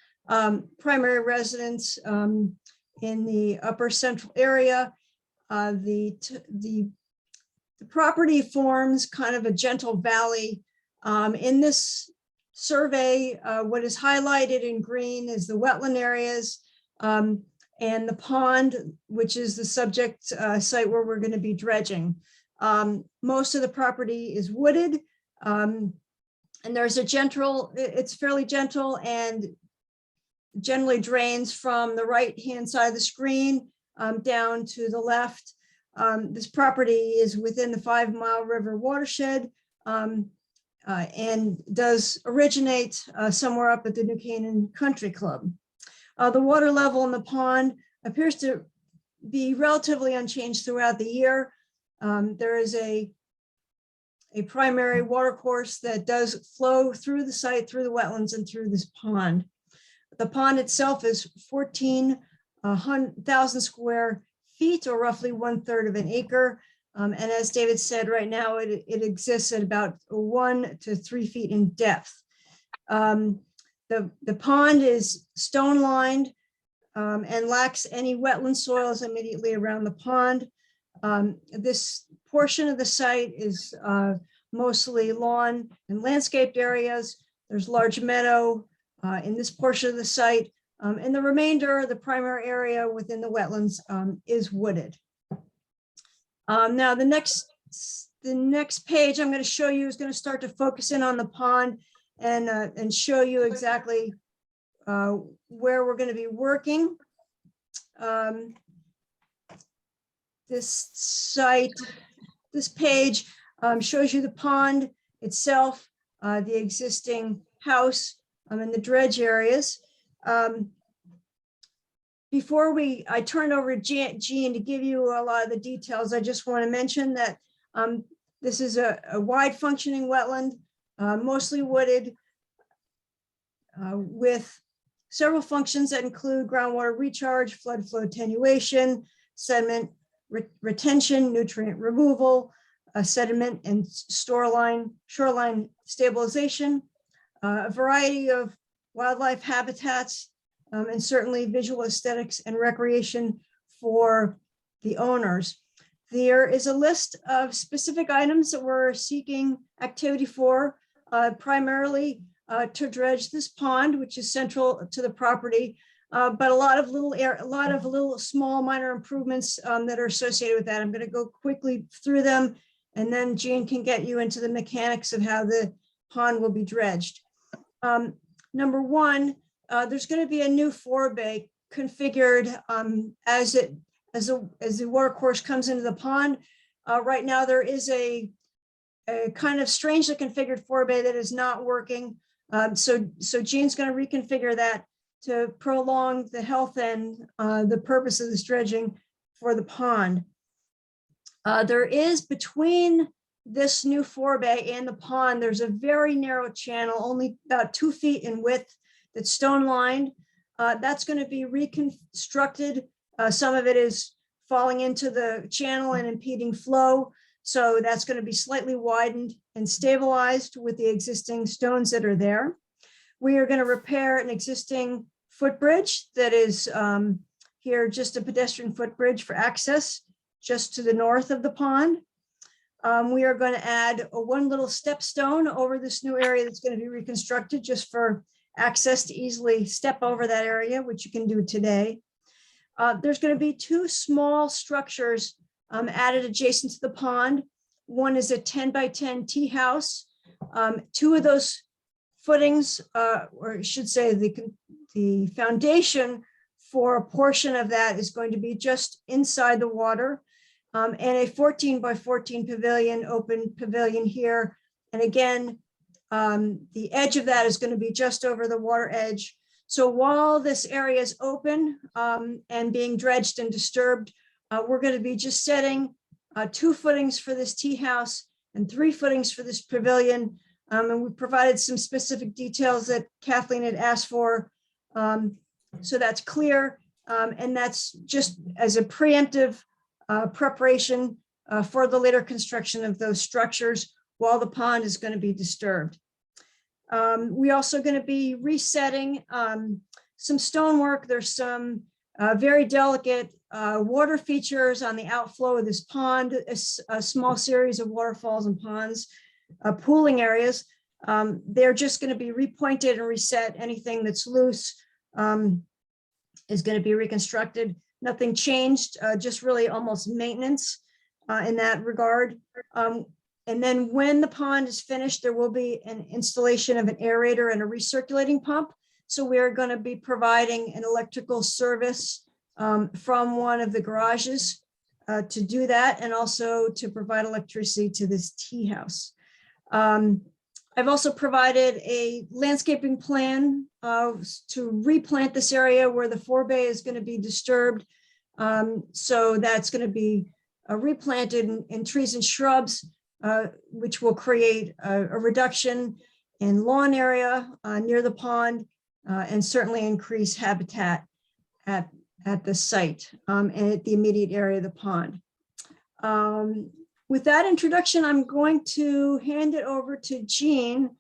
Primary residence in the upper central area. The property forms kind of a gentle valley. In this survey, what is highlighted in green is the wetland areas and the pond, which is the subject site where we're going to be dredging. Most of the property is wooded, and there's a gentle, it's fairly gentle and generally drains from the right-hand side of the screen down to the left. This property is within the 5 Mile River watershed and does originate somewhere up at the New Canaan Country Club. The water level in the pond appears to be relatively unchanged throughout the year. There is a primary water course that does flow through the site, through the wetlands, and through this pond. The pond itself is 14,000 square feet, or roughly 1/3 of an acre. And as David said, right now it exists at about 1 to 3 feet in depth. The pond is stone lined and lacks any wetland soils immediately around the pond. This portion of the site is mostly lawn and landscaped areas. There's large meadow in this portion of the site. And the remainder, the primary area within the wetlands, is wooded. Now, the next page I'm going to show you is going to start to focus in on the pond and show you exactly where we're going to be working. This page shows you the pond itself, the existing house, and the dredge areas. Before I turn over to Jean to give you a lot of the details, I just want to mention that this is a wide functioning wetland, mostly wooded, with several functions that include groundwater recharge, flood flow attenuation, sediment retention, nutrient removal, sediment and shoreline stabilization, a variety of wildlife habitats, and certainly visual aesthetics and recreation for the owners. There is a list of specific items that we're seeking activity for, primarily to dredge this pond, which is central to the property, but a lot of little small minor improvements that are associated with that. I'm going to go quickly through them, and then Jean can get you into the mechanics of how the pond will be dredged. Number one, there's going to be a new forebay configured as the water course comes into the pond. Right now, there is a kind of strangely configured forebay that is not working. So Jean's going to reconfigure that to prolong the health and the purpose of this dredging for the pond. There is, between this new forebay and the pond, there's a very narrow channel, only about 2 feet in width, that's stone lined. That's going to be reconstructed. Some of it is falling into the channel and impeding flow. So that's going to be slightly widened and stabilized with the existing stones that are there. We are going to repair an existing footbridge that is here, just a pedestrian footbridge for access just to the north of the pond. We are going to add one little step stone over this new area that's going to be reconstructed just for access to easily step over that area, which you can do today. There's going to be 2 small structures added adjacent to the pond. One is a 10 by 10 tea house. 2 of those footings, or I should say the foundation for a portion of that is going to be just inside the water, and a 14 by 14 pavilion, open pavilion here. And again, the edge of that is going to be just over the water edge. So while this area is open and being dredged and disturbed, we're going to be just setting 2 footings for this tea house and 3 footings for this pavilion. And we provided some specific details that Kathleen had asked for. So that's clear. And that's just as a preemptive preparation for the later construction of those structures while the pond is going to be disturbed. We also going to be resetting some stonework. There's some very delicate water features on the outflow of this pond, a small series of waterfalls and ponds, pooling areas. They're just going to be repointed and reset. Anything that's loose is going to be reconstructed. Nothing changed, just really almost maintenance in that regard. And then when the pond is finished, there will be an installation of an aerator and a recirculating pump. So we're going to be providing an electrical service from one of the garages to do that, and also to provide electricity to this tea house. I've also provided a landscaping plan to replant this area where the forebay is going to be disturbed. So that's going to be replanted in trees and shrubs, which will create a reduction in lawn area near the pond, and certainly increase habitat at the site and at the immediate area of the pond. With that introduction, I'm going to hand it over to Jean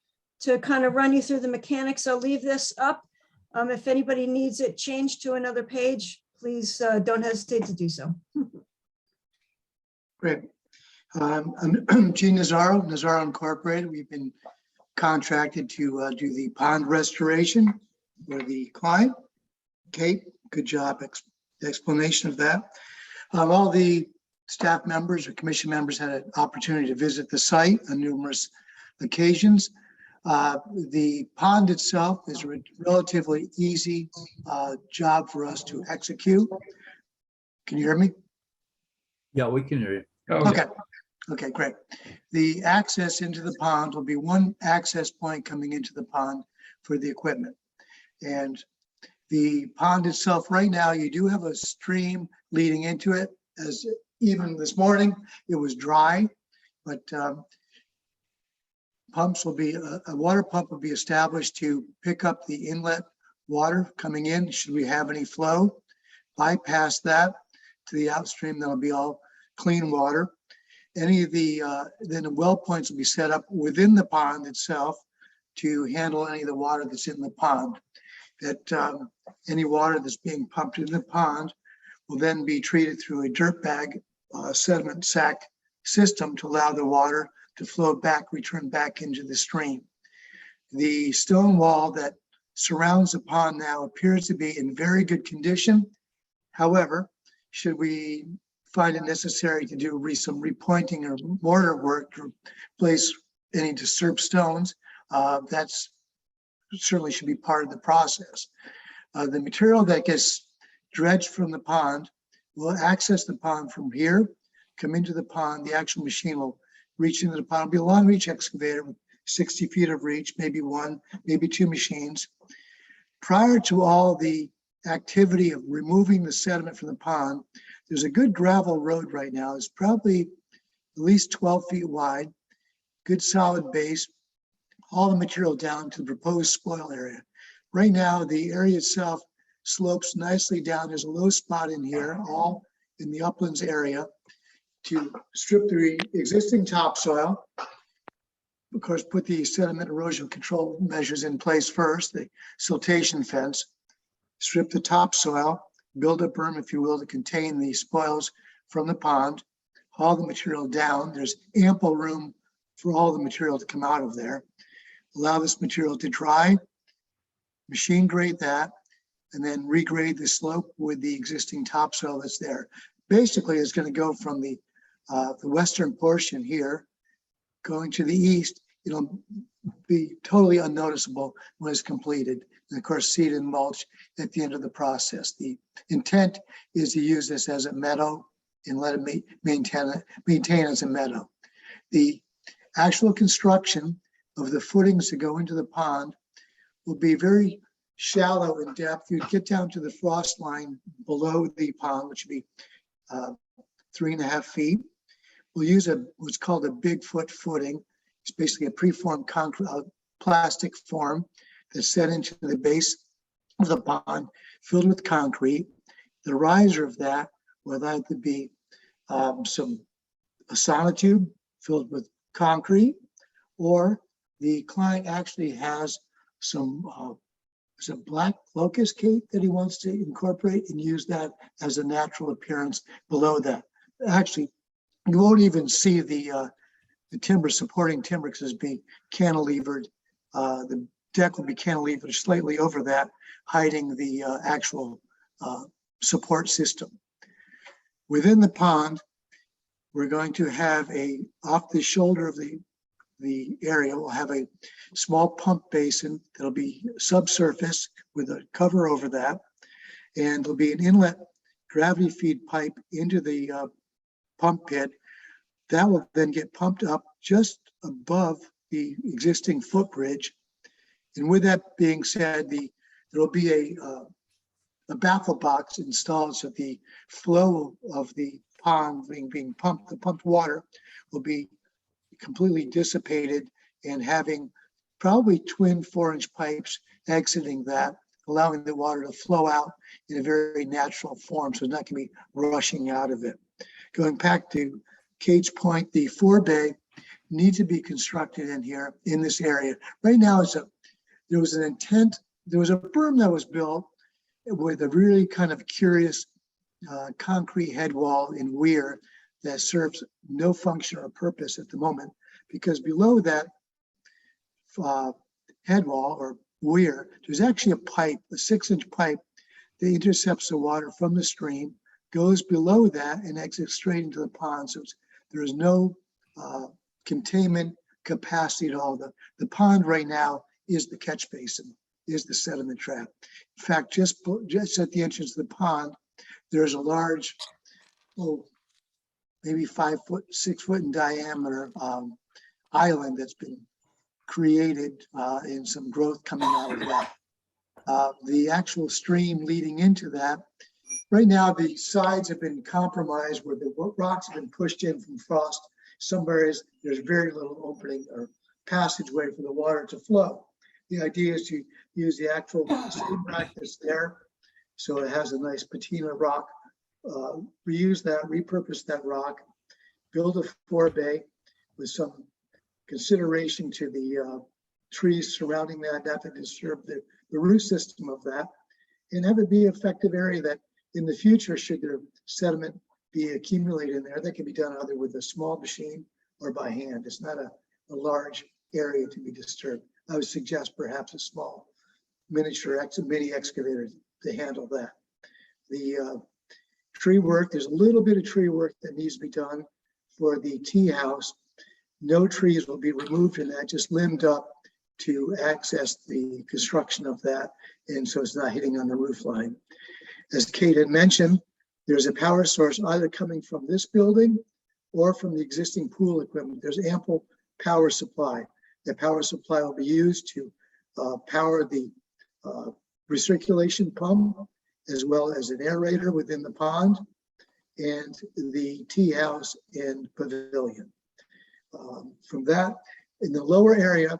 to kind of run you through the mechanics. I'll leave this up. If anybody needs it changed to another page, please don't hesitate to do so. Great. I'm Gene Nazaro Incorporated. We've been contracted to do the pond restoration for the client. Kate, good job explanation of that. All the staff members or commission members had an opportunity to visit the site on numerous occasions. The pond itself is a relatively easy job for us to execute. Can you hear me? Yeah, we can hear you. Okay. Okay, great. The access into the pond will be one access point coming into the pond for the equipment. And the pond itself, right now, you do have a stream leading into it. As even this morning, it was dry, but pumps will be, a water pump will be established to pick up the inlet water coming in, should we have any flow. Bypass that to the outstream, that'll be all clean water. Any of the, then the well points will be set up within the pond itself to handle any of the water that's in the pond. That any water that's being pumped in the pond will then be treated through a dirt bag sediment sack system to allow the water to flow back, return back into the stream. The stone wall that surrounds the pond now appears to be in very good condition. However, should we find it necessary to do some repointing or mortar work to replace any disturbed stones, that's certainly should be part of the process. The material that gets dredged from the pond will access the pond from here, come into the pond. The actual machine will reach into the pond. It'll be a long reach excavator with 60 feet of reach, maybe one, maybe two machines. Prior to all the activity of removing the sediment from the pond, there's a good gravel road right now. It's probably at least 12 feet wide, good solid base, all the material down to the proposed spoil area. Right now, the area itself slopes nicely down. There's a low spot in here, all in the uplands area, to strip the existing topsoil. Of course, put the sediment erosion control measures in place first, the siltation fence, strip the topsoil, build a berm, if you will, to contain the spoils from the pond, haul the material down. There's ample room for all the material to come out of there. Allow this material to dry, machine grade that, and then regrade the slope with the existing topsoil that's there. Basically, it's going to go from the western portion here, going to the east. It'll be totally unnoticeable when it's completed. And of course, seed and mulch at the end of the process. The intent is to use this as a meadow and let it maintain as a meadow. The actual construction of the footings to go into the pond will be very shallow in depth. You'd get down to the frost line below the pond, which would be 3.5 feet. We'll use what's called a Bigfoot footing. It's basically a preformed concrete plastic form that's set into the base of the pond, filled with concrete. The riser of that will either be a sonotube filled with concrete, or the client actually has some black locust cake that he wants to incorporate and use that as a natural appearance below that. Actually, you won't even see the timber, supporting timber, because it's being cantilevered. The deck will be cantilevered slightly over that, hiding the actual support system. Within the pond, we're going to have off the shoulder of the the area will have a small pump basin that'll be subsurface with a cover over that. And there'll be an inlet gravity feed pipe into the pump pit. That will then get pumped up just above the existing footbridge. And with that being said, there'll be a baffle box installed so the flow of the pond being pumped, the pumped water will be completely dissipated and having probably twin 4-inch pipes exiting that, allowing the water to flow out in a very natural form. So it's not going to be rushing out of it. Going back to Kate's point, the forebay needs to be constructed in here in this area. Right now, there was an intent, there was a berm that was built with a really kind of curious concrete head wall in weir that serves no function or purpose at the moment, because below that head wall or weir, there's actually a pipe, a 6-inch pipe that intercepts the water from the stream, goes below that and exits straight into the pond. So there is no containment capacity at all. The pond right now is the catch basin, is the sediment trap. In fact, just at the entrance of the pond, there's a large, maybe 5 foot, 6 foot in diameter island that's been created and some growth coming out of that. The actual stream leading into that, right now the sides have been compromised where the rocks have been pushed in from frost. Some areas there's very little opening or passageway for the water to flow. The idea is to use the actual same rock that's there, so it has a nice patina rock. Reuse that, repurpose that rock, build a forebay with some consideration to the trees surrounding that, not to disturb the root system of that, and have it be an effective area that in the future, should there sediment be accumulated in there, that can be done either with a small machine or by hand. It's not a large area to be disturbed. I would suggest perhaps a small miniature mini excavator to handle that. The tree work, there's a little bit of tree work that needs to be done for the tea house. No trees will be removed in that, just limbed up to access the construction of that, and so it's not hitting on the roof line. As Kate had mentioned, there's a power source either coming from this building or from the existing pool equipment. There's ample power supply. The power supply will be used to power the recirculation pump, as well as an aerator within the pond and the tea house and pavilion. From that, in the lower area,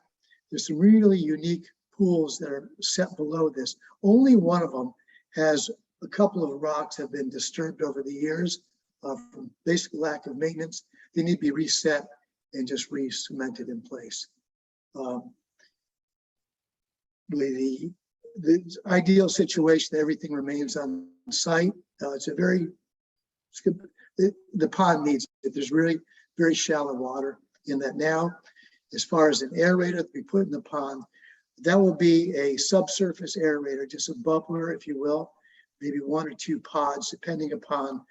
there's some really unique pools that are set below this. Only one of them has a couple of rocks have been disturbed over the years from basic lack of maintenance. They need to be reset and just re-cemented in place. The ideal situation, everything remains on site. It's good. The pond needs it. There's really very shallow water in that now. As far as an aerator to be put in the pond, that will be a subsurface aerator, just a bubbler, if you will, maybe 1 or 2 pods, depending upon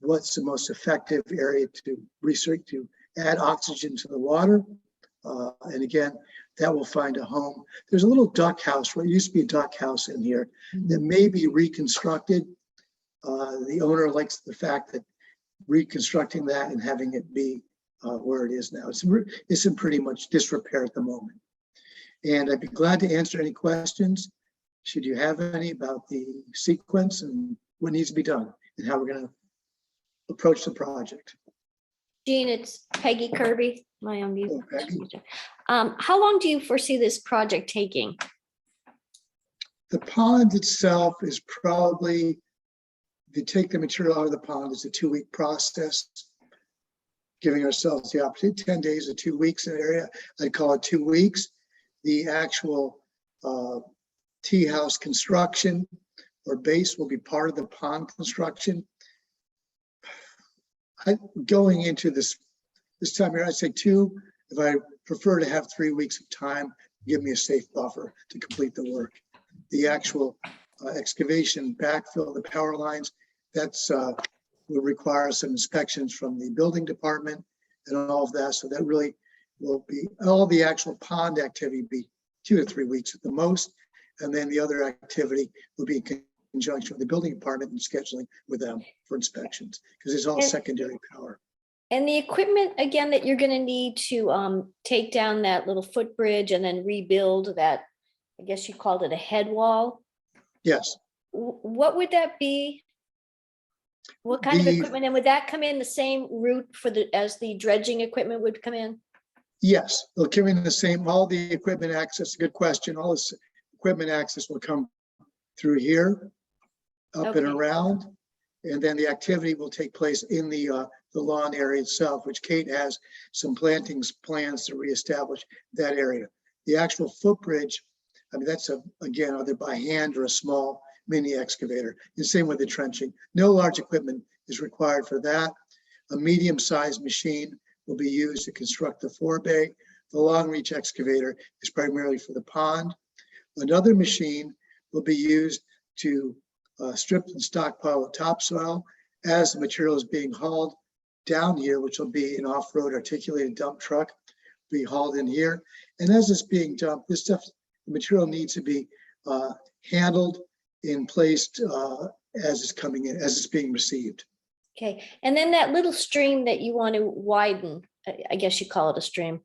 what's the most effective area to research, to add oxygen to the water. And again, that will find a home. There's a little duck house, where it used to be a duck house in here, that may be reconstructed. The owner likes the fact that reconstructing that and having it be where it is now. It's in pretty much disrepair at the moment. And I'd be glad to answer any questions, should you have any, about the sequence and what needs to be done and how we're going to approach the project. Jean, it's Peggy Kirby, my own view. Oh, Peggy. How long do you foresee this project taking? The pond itself is probably, if you take the material out of the pond, it's a 2-week process, giving ourselves the opportunity, 10 days or 2 weeks in an area. I'd call it 2 weeks. The actual tea house construction or base will be part of the pond construction. Going into this time here, I'd say 2. If I prefer to have 3 weeks of time, give me a safe buffer to complete the work. The actual excavation, backfill, the power lines, that's will require some inspections from the building department and all of that. So that really will be, all the actual pond activity be 2 to 3 weeks at the most. And then the other activity will be in conjunction with the building department and scheduling with them for inspections, because it's all And- secondary power. And the equipment, again, that you're gonna need to take down that little footbridge and then rebuild that, I guess you called it a head wall. Yes, What would that be? What kind of The- equipment? And would that come in the same route for as the dredging equipment would come in? yes, they'll carry in the same, all the equipment access, good question, all this equipment access will come through here, up and Okay. around. And then the activity will take place in the lawn area itself, which Kate has some plantings plans to reestablish that area. The actual footbridge, I mean, that's again, either by hand or a small mini excavator. The same with the trenching. No large equipment is required for that. A medium-sized machine will be used to construct the forebay. The long reach excavator is primarily for the pond. Another machine will be used to strip and stockpile the topsoil as the material is being hauled down here, which will be an off-road articulated dump truck, be hauled in here. And as it's being dumped, this stuff, the material needs to be handled and placed as it's coming in, as it's being received. Okay, and then that little stream that you want to widen, I guess you call it a stream.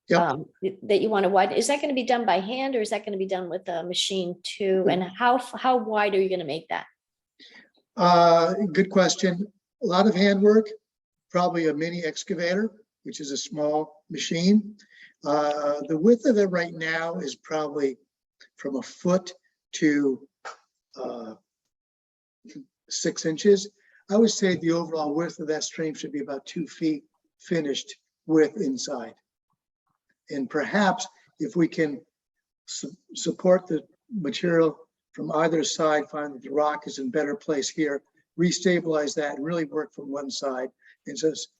Yep. That you want to widen, is that going to be done by hand or is that going to be done with a machine too? And how wide are you going to make that? Good question. A lot of handwork, probably a mini excavator, which is a small machine. The width of it right now is probably from a foot to 6 inches. I would say the overall width of that stream should be about 2 feet finished width inside. And perhaps if we can support the material from either side, find that the rock is in better place here, restabilize that and really work from one side and just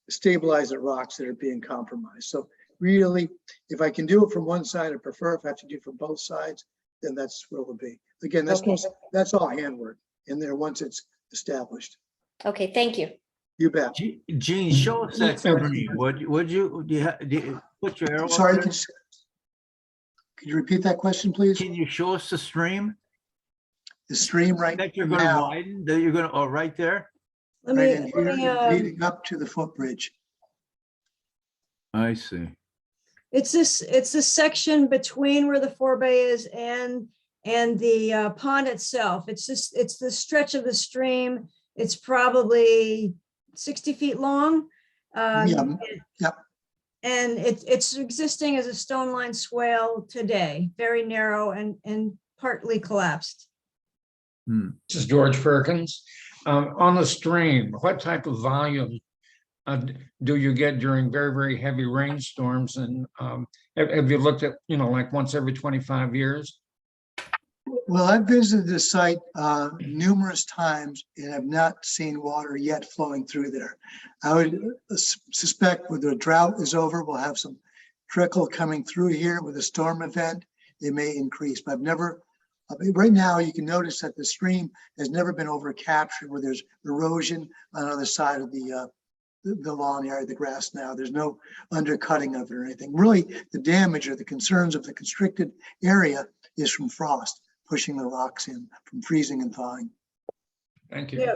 stabilize the rocks that are being compromised. So really, if I can do it from one side, I prefer. If I have to do it from both sides, then that's where it'll be. Again, that's Okay. that's all handwork in there once it's established. Okay, thank you. You bet. Gene, show us that screen. Would you, do you put your arrow up Sorry, there? could you repeat that question, please? Can you show us the stream The stream right that you're gonna now, widen, that you're gonna, oh, right there? Let right me, in let here, me, leading up to the footbridge. I see. it's this section between where the forebay is and the pond itself. It's the stretch of the stream. It's probably 60 feet long. Yeah, yep. And it's existing as a stone line swale today, very narrow and partly collapsed. This is George Perkins. On the stream, what type of volume do you get during very, very heavy rainstorms? And have you looked at, like once every 25 years? Well, I've visited this site numerous times and have not seen water yet flowing through there. I would suspect when the drought is over, we'll have some trickle coming through here with a storm event. It may increase, but I've never, right now you can notice that the stream has never been over captured where there's erosion on the other side of the lawn area, the grass now. There's no undercutting of it or anything. Really, the damage or the concerns of the constricted area is from frost, pushing the rocks in, from freezing and thawing. Thank you. Yeah.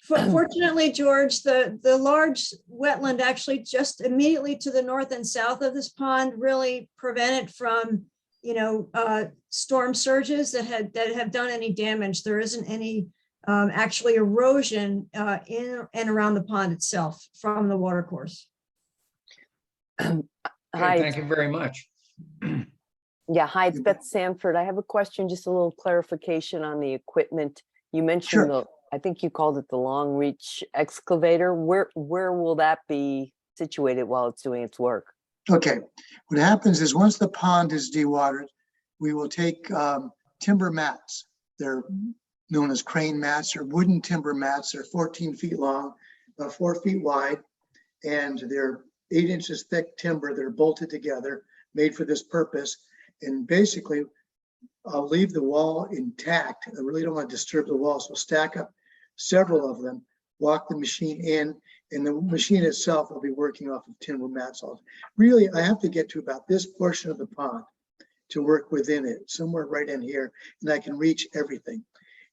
Fortunately, George, the large wetland actually just immediately to the north and south of this pond really prevent it from, storm surges that have done any damage. There isn't any actually erosion in and around the pond itself from the water course. Okay, Hi, thank you very much. yeah, hi, it's Beth Sanford. I have a question, just a little clarification on the equipment. You mentioned Sure. I think you called it the long reach excavator. Where will that be situated while it's doing its work? Okay, what happens is once the pond is dewatered, we will take timber mats. They're known as crane mats or wooden timber mats. They're 14 feet long, about 4 feet wide, and they're 8 inches thick timber. They're bolted together, made for this purpose. And basically, I'll leave the wall intact. I really don't want to disturb the wall, so stack up several of them walk the machine in, and the machine itself will be working off of timber mat salt. Really, I have to get to about this portion of the pond to work within it, somewhere right in here, and I can reach everything.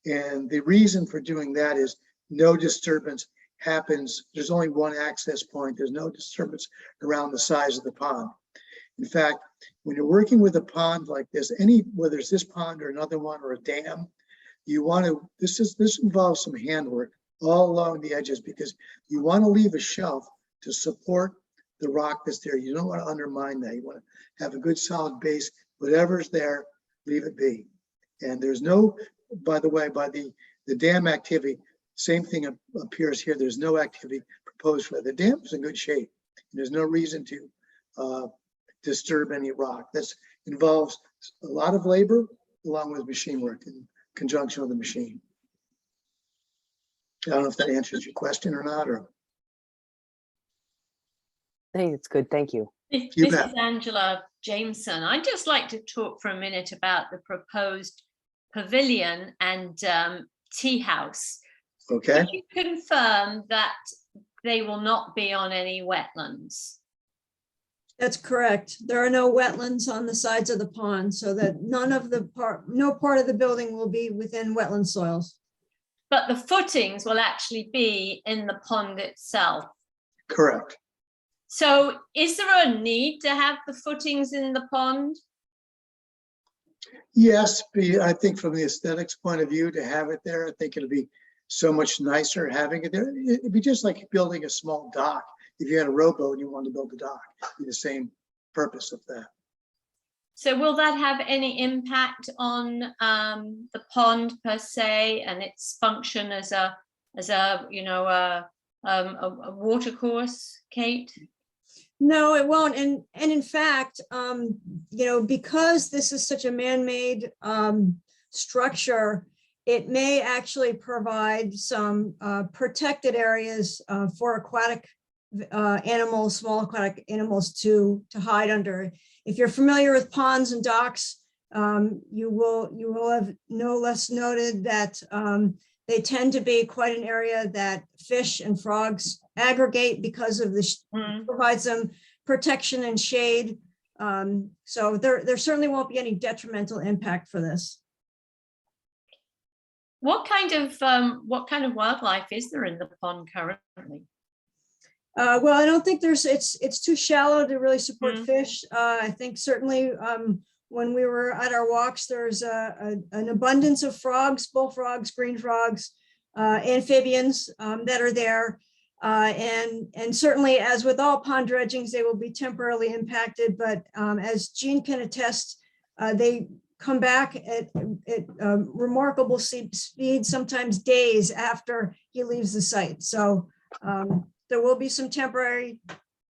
And the reason for doing that is no disturbance happens. There's only one access point. There's no disturbance around the size of the pond. In fact, when you're working with a pond like this, whether it's this pond or another one or a dam, you want to, this involves some handwork all along the edges, because you want to leave a shelf to support the rock that's there. You don't want to undermine that. You want to have a good solid base. Whatever's there, leave it be. And there's no, by the way, by the dam activity, same thing appears here. There's no activity proposed for that. The dam is in good shape. There's no reason to disturb any rock. This involves a lot of labor along with machine work in conjunction with the machine. I don't know if that answers your question or not, or. I think it's good. Thank you. You This bet. is Angela Jameson. I'd just like to talk for a minute about the proposed pavilion and tea house. Okay. Could you confirm that they will not be on any wetlands? That's correct. There are no wetlands on the sides of the pond, so that no part of the building will be within wetland soils. But the footings will actually be in the pond itself. Correct. So is there a need to have the footings in the pond? Yes, I think from the aesthetics point of view, to have it there, I think it'll be so much nicer having it there. It'd be just like building a small dock. If you had a rowboat and you wanted to build a dock, it'd be the same purpose of that. So will that have any impact on the pond per se and its function as a water course, Kate? No, it won't. And in fact, because this is such a man-made structure, it may actually provide some protected areas for aquatic animals, small aquatic animals to hide under. If you're familiar with ponds and docks, you will have no less noted that they tend to be quite an area that fish and frogs aggregate because of the provides them protection and shade. So there certainly won't be any detrimental impact for this. What kind of wildlife is there in the pond currently? Well, I don't think it's too shallow to really support fish. I think certainly when we were at our walks, there's an abundance of frogs, bullfrogs, green frogs, amphibians that are there. And certainly, as with all pond dredgings, they will be temporarily impacted. But as Jean can attest, they come back at remarkable speed, sometimes days after he leaves the site. So there will be some temporary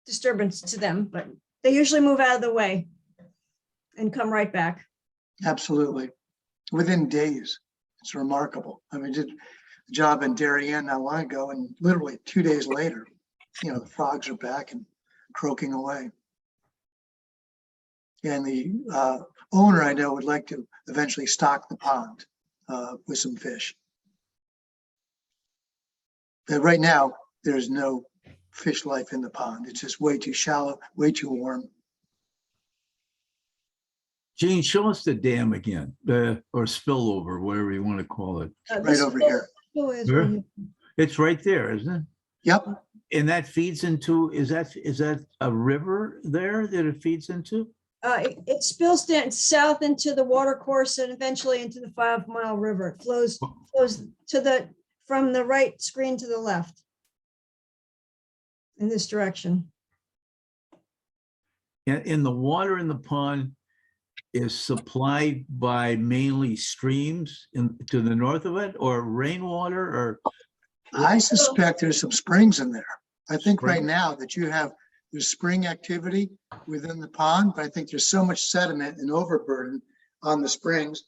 disturbance to them, but they usually move out of the way and come right back. Absolutely. Within days. It's remarkable. I mean, I did a job in Darien not long ago, and literally 2 days later, the frogs are back and croaking away. And the owner, I know, would like to eventually stock the pond with some fish. But right now, there's no fish life in the pond. It's just way too shallow, way too warm. Gene, show us the dam again, or spillover, whatever you want to call it. Right over here. Where? It's right there, isn't it? Yep. And that feeds into, is that a river there that it feeds into? It spills down south into the water course and eventually into the 5 Mile River. It flows from the right screen to the left in this direction. And the water in the pond is supplied by mainly streams to the north of it, or rainwater, or? I suspect there's some springs in there. I think right Spring? now that there's spring activity within the pond, but I think there's so much sediment and overburden on the springs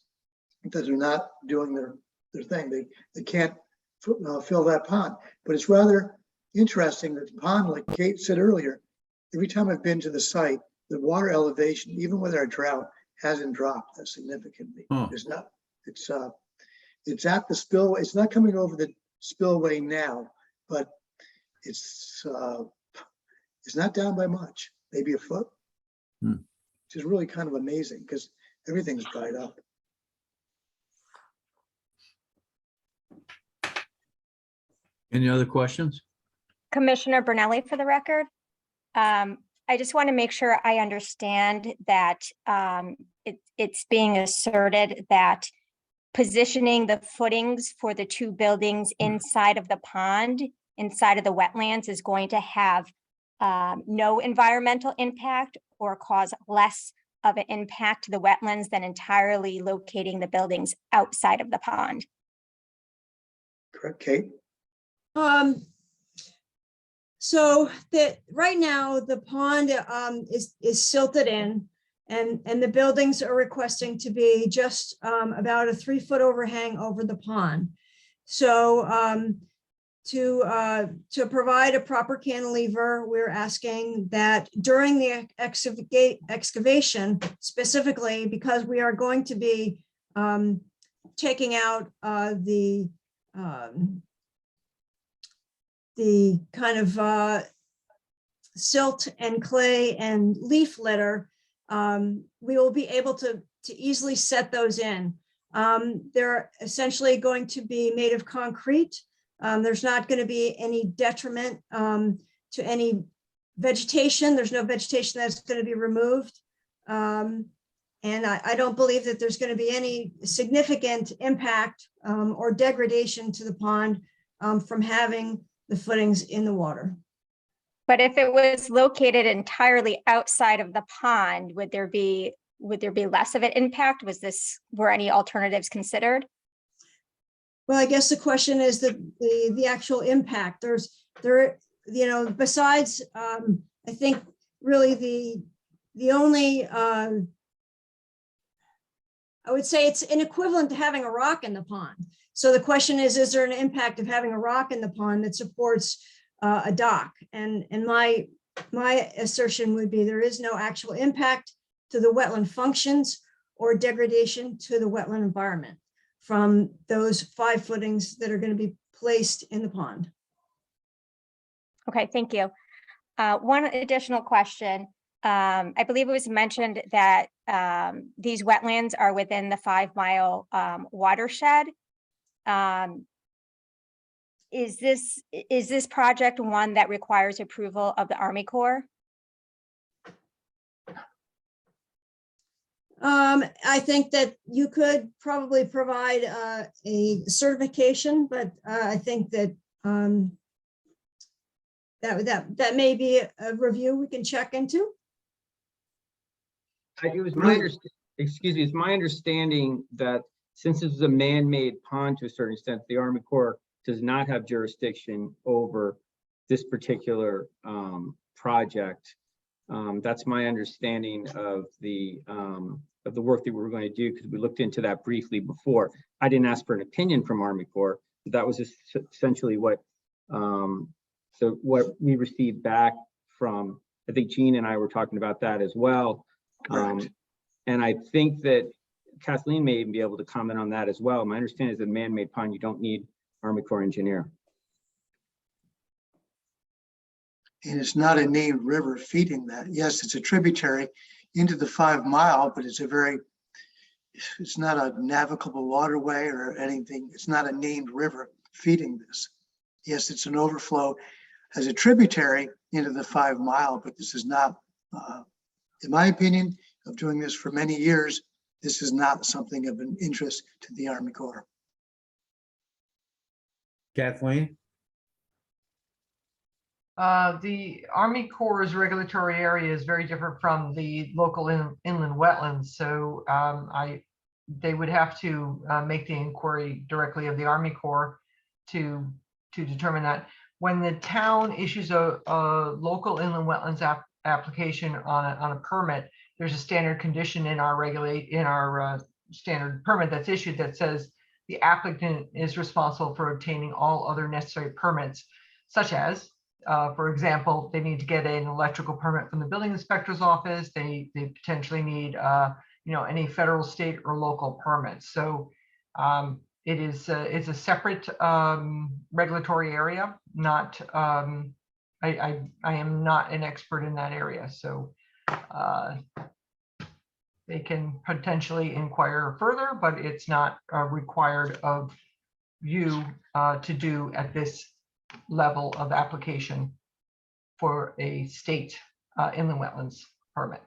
that they're not doing their thing. They can't fill that pond. But it's rather interesting that the pond, like Kate said earlier, every time I've been to the site, the water elevation, even with our drought, hasn't dropped that significantly. It's not. It's at the spillway. It's not coming over the spillway now. but it's not down by much, maybe a foot. Hmm. Which is really kind of amazing because everything's dried up. Any other questions? Commissioner Brunelli for the record. I just want to make sure I understand that it's being asserted that positioning the footings for the two buildings inside of the pond, inside of the wetlands, is going to have no environmental impact or cause less of an impact to the wetlands than entirely locating the buildings outside of the pond. Correct, Kate? So that right now the pond is silted in, and the buildings are requesting to be just about a 3-foot overhang over the pond. So to provide a proper cantilever, we're asking that during the excavation, specifically because we are going to be taking out the kind of silt and clay and leaf litter, we will be able to easily set those in. They're essentially going to be made of concrete. There's not going to be any detriment to any vegetation. There's no vegetation that's going to be removed. And I don't believe that there's going to be any significant impact or degradation to the pond from having the footings in the water. But if it was located entirely outside of the pond, would there be less of an impact? Were any alternatives considered? Well, I guess the question is the actual impact. Besides, I think really the only, I would say it's an equivalent to having a rock in the pond. So the question is there an impact of having a rock in the pond that supports a dock? And my assertion would be there is no actual impact to the wetland functions or degradation to the wetland environment from those 5 footings that are going to be placed in the pond. Okay, thank you. One additional question. I believe it was mentioned that these wetlands are within the 5-mile watershed. Is this project one that requires approval of the Army Corps? I think that you could probably provide a certification, but I think that that may be a review we can check into. It's my understanding that since this is a man-made pond to a certain extent, the Army Corps does not have jurisdiction over this particular project. That's my understanding of the work that we were going to do, because we looked into that briefly before. I didn't ask for an opinion from Army Corps. But that was essentially what what we received back from. I think Gene and I were talking about that as well. And I think that Kathleen may be able to comment on that as well. My understanding is that man-made pond, you don't need Army Corps engineer. And it's not a named river feeding that. Yes, it's a tributary into the 5-mile, but it's not a navigable waterway or anything. It's not a named river feeding this. Yes, it's an overflow as a tributary into the 5-mile, but this is not, in my opinion, of doing this for many years, this is not something of an interest to the Army Corps. Kathleen? The Army Corps' regulatory area is very different from the local inland wetlands. So they would have to make the inquiry directly of the Army Corps to determine that. When the town issues a local inland wetlands application on a permit, there's a standard condition in our standard permit that's issued that says the applicant is responsible for obtaining all other necessary permits, such as, for example, they need to get an electrical permit from the building inspector's office. They potentially need, any federal, state, or local permits. So it's a separate regulatory area, not, I am not an expert in that area, so they can potentially inquire further, but it's not required of you to do at this level of application for a state inland wetlands permit.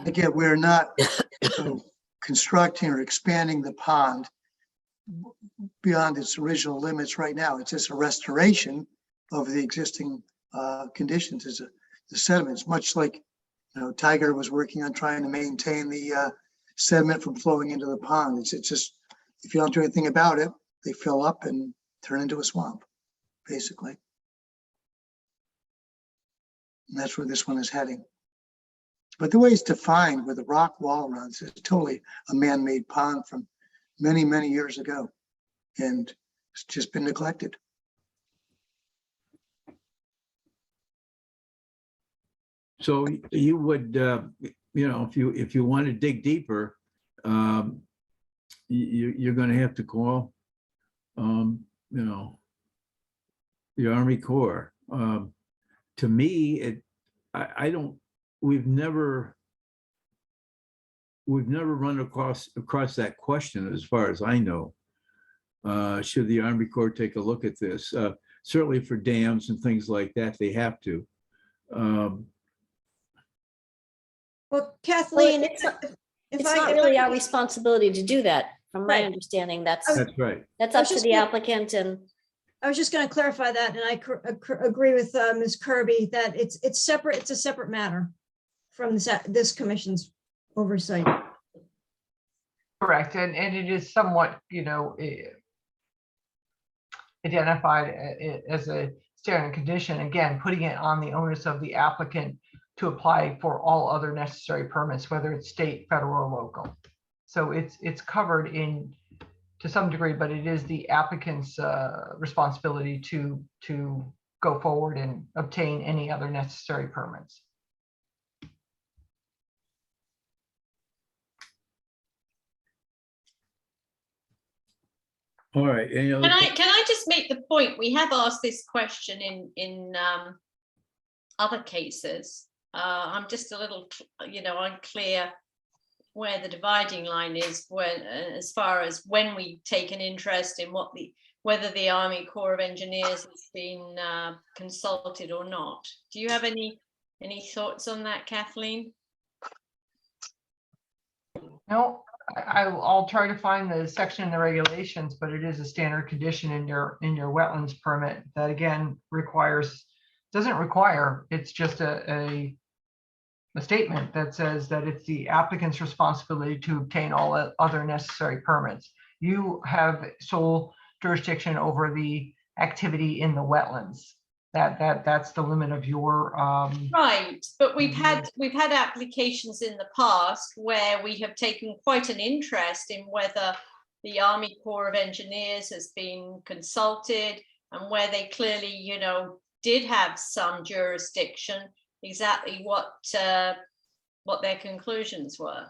Again, we're not constructing or expanding the pond beyond its original limits right now. It's just a restoration of the existing conditions as the sediments, much like, Tiger was working on trying to maintain the sediment from flowing into the pond. It's just, if you don't do anything about it, they fill up and turn into a swamp, basically. And that's where this one is heading. But the way it's defined where the rock wall runs is totally a man-made pond from many, many years ago. And it's just been neglected. So you would, if you want to dig deeper, you're going to have to call, the Army Corps. To me, we've never run across that question, as far as I know. Should the Army Corps take a look at this? Certainly for dams and things like that, they have to. Well, Kathleen, it's not, if it's I- not if really I- our responsibility to do that. From my Right. understanding, that's right. up was to just the gonna- applicant and I was just going to clarify that, and I agree with Ms. Kirby that it's separate. It's a separate matter from this commission's oversight. Correct, and it is somewhat, identified as a standard condition, again, putting it on the onus of the applicant to apply for all other necessary permits, whether it's state, federal, or local. So it's covered to some degree, but it is the applicant's responsibility to go forward and obtain any other necessary permits. All right. Any other? Can I just make the point? We have asked this question in other cases. I'm just a little, unclear where the dividing line is when, as far as when we take an interest in whether the Army Corps of Engineers has been consulted or not. Do you have any thoughts on that, Kathleen? No, I'll try to find the section in the regulations, but it is a standard condition in your wetlands permit that again doesn't require, it's just a statement that says that it's the applicant's responsibility to obtain all other necessary permits. You have sole jurisdiction over the activity in the wetlands. That's the limit of your Right, but we've had applications in the past where we have taken quite an interest in whether the Army Corps of Engineers has been consulted and where they clearly, did have some jurisdiction, exactly what their conclusions were.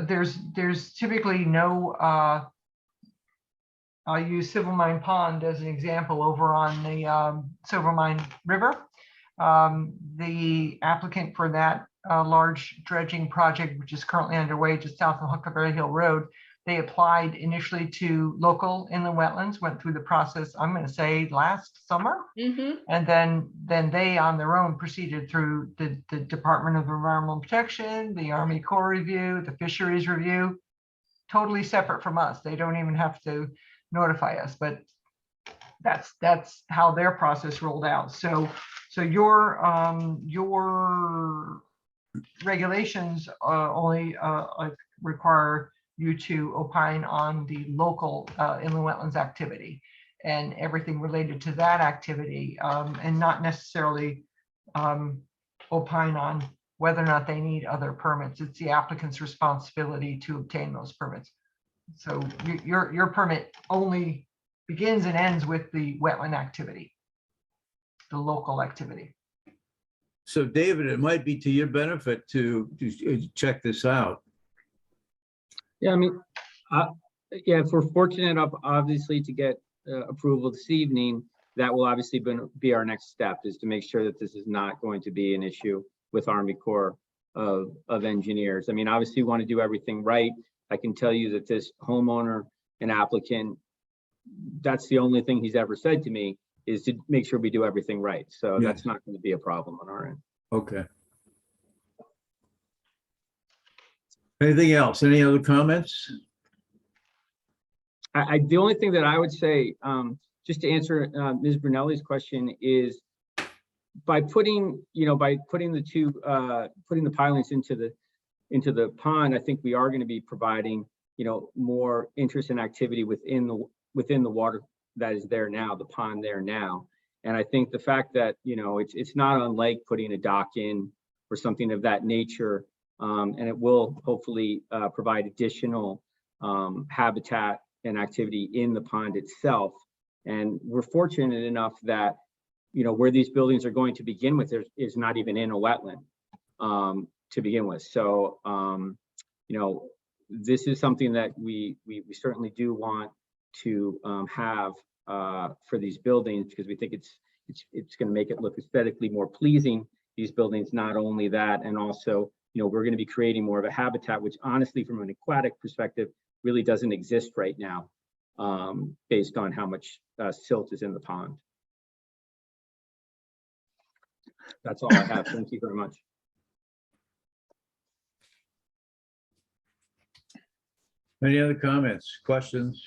There's typically no I'll use Silver Mine Pond as an example over on the Silver Mine River. The applicant for that large dredging project, which is currently underway just south of Huckleberry Hill Road, they applied initially to local inland wetlands, went through the process, I'm going to say last summer. Mm-hmm. And then they on their own proceeded through the Department of Environmental Protection, the Army Corps review, the fisheries review, totally separate from us. They don't even have to notify us, but that's how their process rolled out. So your regulations only require you to opine on the local inland wetlands activity and everything related to that activity, and not necessarily opine on whether or not they need other permits. It's the applicant's responsibility to obtain those permits. So your permit only begins and ends with the wetland activity, the local activity. So David, it might be to your benefit to check this out. Yeah, I mean, yeah, if we're fortunate enough, obviously, to get approval this evening, that will obviously be our next step, is to make sure that this is not going to be an issue with Army Corps of Engineers. I mean, obviously, we want to do everything right. I can tell you that this homeowner and applicant, that's the only thing he's ever said to me, is to make sure we do everything right. So Yes. that's not going to be a problem on our end. Okay. Anything else? Any other comments? The only thing that I would say, just to answer Ms. Brunelli's question, is by putting the pilings into the pond, I think we are going to be providing, more interest and activity within the water that is there now, the pond there now. And I think the fact that, it's not unlike putting a dock in or something of that nature, and it will hopefully provide additional habitat and activity in the pond itself. And we're fortunate enough that, where these buildings are going to begin with, there is not even in a wetland to begin with. So, this is something that we certainly do want to have for these buildings, because we think it's going to make it look aesthetically more pleasing, these buildings. Not only that, and also, we're going to be creating more of a habitat, which honestly, from an aquatic perspective, really doesn't exist right now, based on how much silt is in the pond. That's all I have. Thank you very much. Any other comments, questions?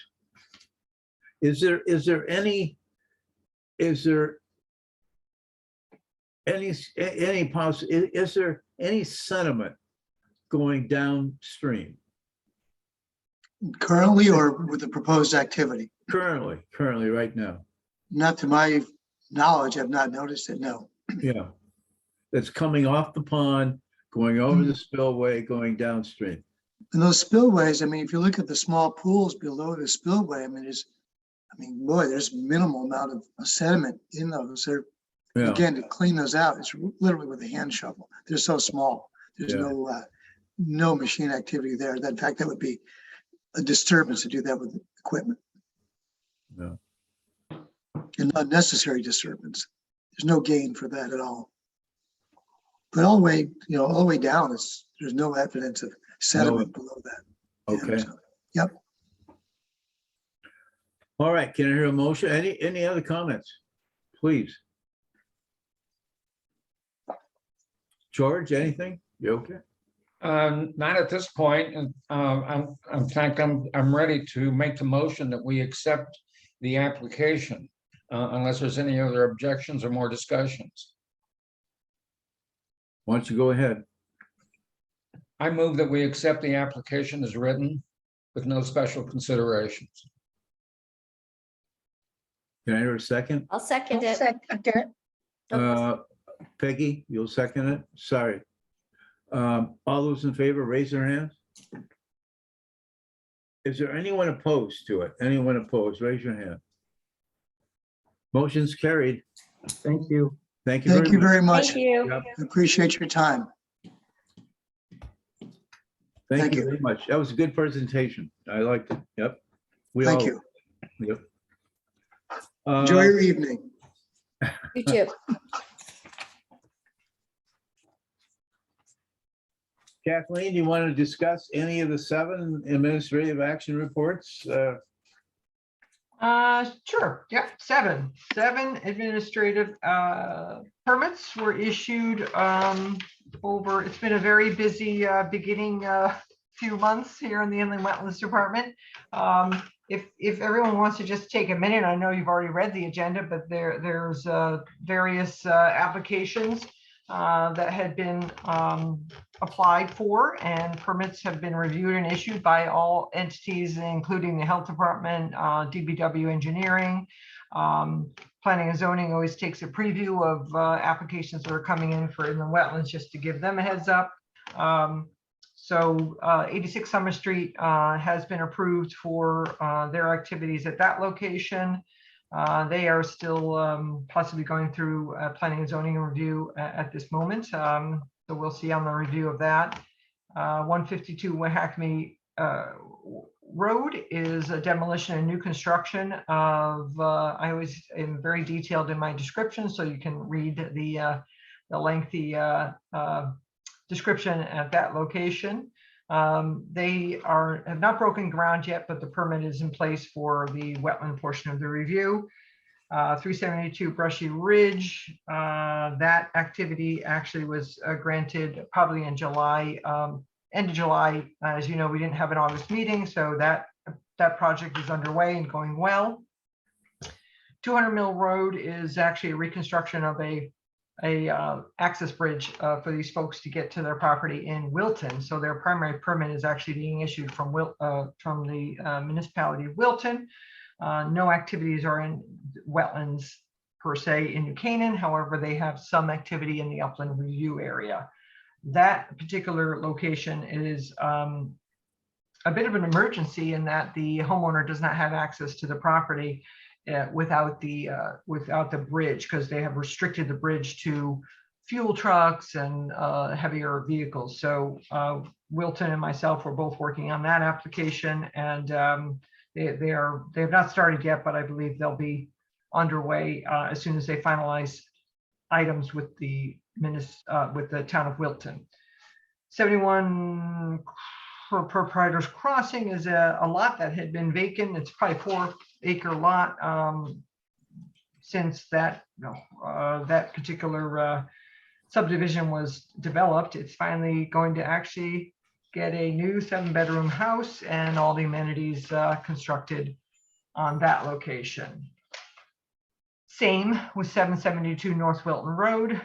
Is there any sediment going downstream? Currently, or with the proposed activity? Currently, right now. Not to my knowledge, I've not noticed it, no. Yeah. That's coming off the pond, going over the spillway, going downstream. And those spillways, I mean, if you look at the small pools below the spillway, boy, there's minimal amount of sediment in those. Yeah. Again, to clean those out, it's literally with a hand shovel. They're so small. There's no machine activity there. In fact, that would be a disturbance to do that with equipment. Yeah. An unnecessary disturbance. There's no gain for that at all. But all the way down, there's no evidence of sediment below that. Okay. Yep. All right, can I hear a motion? Any other comments? Please. George, anything? You okay? Not at this point. And in fact, I'm ready to make the motion that we accept the application, unless there's any other objections or more discussions. Why don't you go ahead? I move that we accept the application as written with no special considerations. Can I hear a second? I'll second it. Peggy, you'll second it? Sorry. All those in favor, raise their hands. Is there anyone opposed to it? Anyone opposed? Raise your hand. Motion's carried. Thank you. Thank you. Thank you very much. Thank you. Yep. I appreciate your time. Thank you very much. That was a good presentation. I liked it. Yep. Thank you. Yep. Enjoy your evening. You too. Kathleen, you want to discuss any of the 7 administrative action reports? Sure. Yeah, 7 administrative permits were issued over. It's been a very busy beginning few months here in the Inland Wetlands Department. If everyone wants to just take a minute, I know you've already read the agenda, but there's various applications that had been applied for, and permits have been reviewed and issued by all entities, including the Health Department, DBW Engineering. Planning and Zoning always takes a preview of applications that are coming in for inland wetlands, just to give them a heads up. So 86 Summer Street has been approved for their activities at that location. They are still possibly going through planning and zoning review at this moment. So we'll see on the review of that. 152 Wahackney Road is a demolition and new construction of, I always am very detailed in my description, so you can read the lengthy description at that location. They have not broken ground yet, but the permit is in place for the wetland portion of the review. 372 Brushy Ridge, that activity actually was granted probably in July, end of July. As you know, we didn't have an August meeting, so that project is underway and going well. 200 Mill Road is actually a reconstruction of a access bridge for these folks to get to their property in Wilton. So their primary permit is actually being issued from the municipality of Wilton. No activities are in wetlands per se in New Canaan. However, they have some activity in the upland review area. That particular location is a bit of an emergency in that the homeowner does not have access to the property without the bridge, because they have restricted the bridge to fuel trucks and heavier vehicles. So Wilton and myself were both working on that application, and they have not started yet, but I believe they'll be underway as soon as they finalize items with the town of Wilton. 71 Proprietors Crossing is a lot that had been vacant. It's probably 4-acre lot since that particular subdivision was developed. It's finally going to actually get a new 7-bedroom house and all the amenities constructed on that location. Same with 772 North Wilton Road.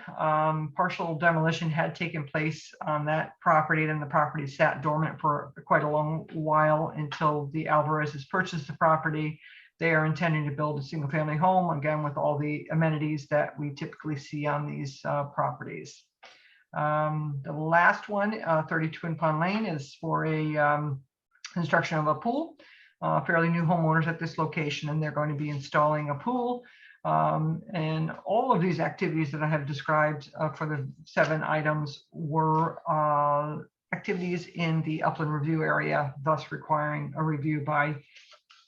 Partial demolition had taken place on that property, and the property sat dormant for quite a long while until the Alvarez's purchased the property. They are intending to build a single-family home, again, with all the amenities that we typically see on these properties. The last one, 30 Twin Pond Lane, is for a construction of a pool. Fairly new homeowners at this location, and they're going to be installing a pool. And all of these activities that I have described for the 7 items were activities in the upland review area, thus requiring a review by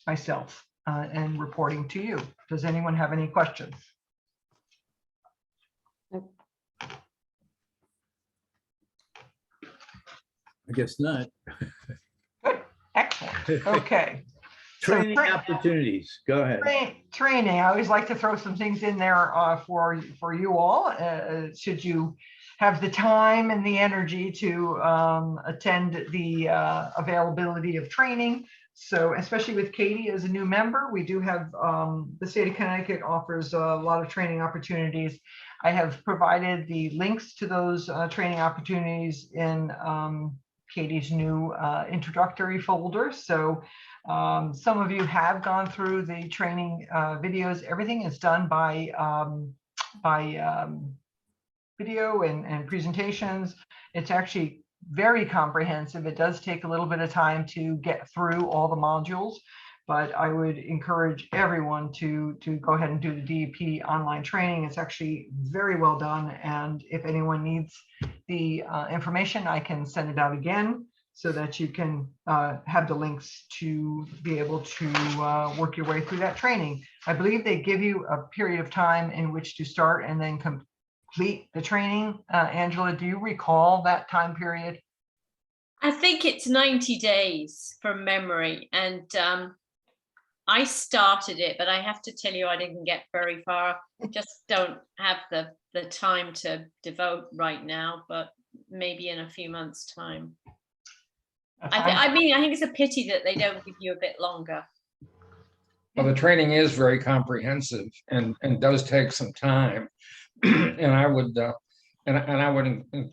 myself and reporting to you. Does anyone have any questions? I guess not. Good, excellent, okay. Training opportunities, go ahead. Training, I always like to throw some things in there for you all, should you have the time and the energy to attend the availability of training. So especially with Katie as a new member, we do have, the state of Connecticut offers a lot of training opportunities. I have provided the links to those training opportunities in Katie's new introductory folder. So some of you have gone through the training videos. Everything is done by video and presentations. It's actually very comprehensive. It does take a little bit of time to get through all the modules, but I would encourage everyone to go ahead and do the DEP online training. It's actually very well done. And if anyone needs the information, I can send it out again so that you can have the links to be able to work your way through that training. I believe they give you a period of time in which to start and then complete the training. Angela, do you recall that time period? I think it's 90 days from memory. And I started it, but I have to tell you, I didn't get very far. Just don't have the time to devote right now, but maybe in a few months' time. I mean, I think it's a pity that they don't give you a bit longer. Well, the training is very comprehensive and does take some time. And I would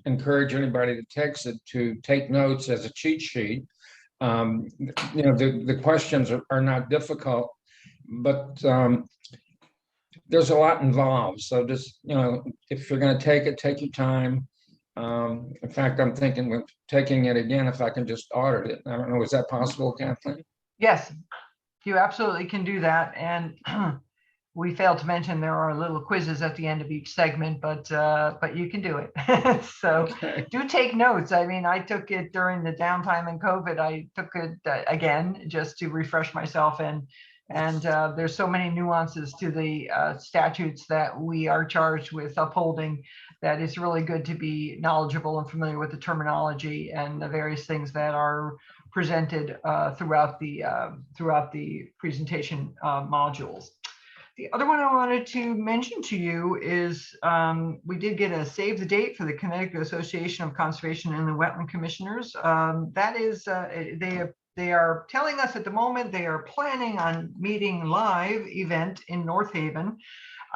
encourage anybody that takes it to take notes as a cheat sheet. You know, the questions are not difficult, but there's a lot involved. So just, you know, if you're going to take it, take your time. In fact, I'm thinking of taking it again if I can just audit it. I don't know, is that possible, Kathleen? Yes, you absolutely can do that. And we failed to mention there are little quizzes at the end of each segment, but you can do it. So Okay. do take notes. I mean, I took it during the downtime in COVID. I took it again just to refresh myself, and there's so many nuances to the statutes that we are charged with upholding that it's really good to be knowledgeable and familiar with the terminology and the various things that are presented throughout the presentation modules. The other one I wanted to mention to you is we did get a save the date for the Connecticut Association of Conservation and the Wetland Commissioners. That is, they are telling us at the moment they are planning on meeting live event in North Haven.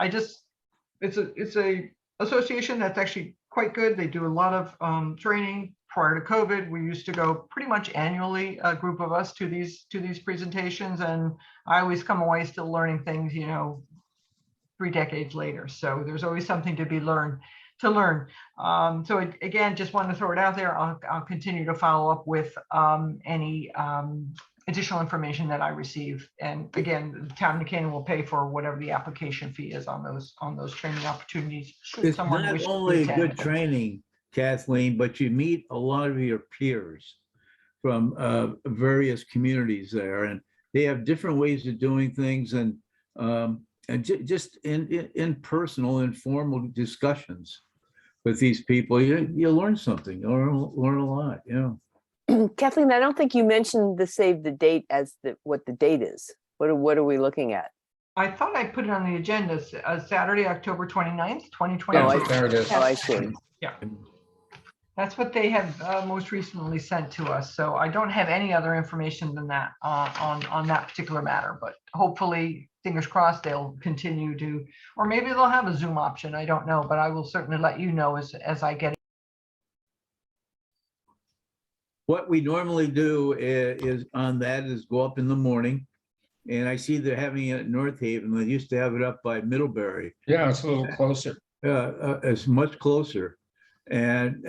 It's a association that's actually quite good. They do a lot of training. Prior to COVID, we used to go pretty much annually, a group of us to these presentations, and I always come away still learning things, 3 decades later. So there's always something to learn. So again, just want to throw it out there. I'll continue to follow up with any additional information that I receive. And again, the town of New Canaan will pay for whatever the application fee is on those training opportunities. should It's someone not wish to only attend. good training, Kathleen, but you meet a lot of your peers from various communities there, and they have different ways of doing things, and just in personal, informal discussions with these people, you learn something, you learn a lot. Yeah. Kathleen, I don't think you mentioned the save the date as what the date is. What are we looking at? I thought I put it on the agenda, Saturday, October 29th, 2020. Yeah, there it is. Oh, I see. Yeah. That's what they have most recently sent to us. So I don't have any other information than that on that particular matter, but hopefully, fingers crossed, they'll continue to, or maybe they'll have a Zoom option. I don't know, but I will certainly let you know as I get it. What we normally do is go up in the morning, and I see they're having it at North Haven. They used to have it up by Middlebury. Yeah, it's a little closer. It's much closer. And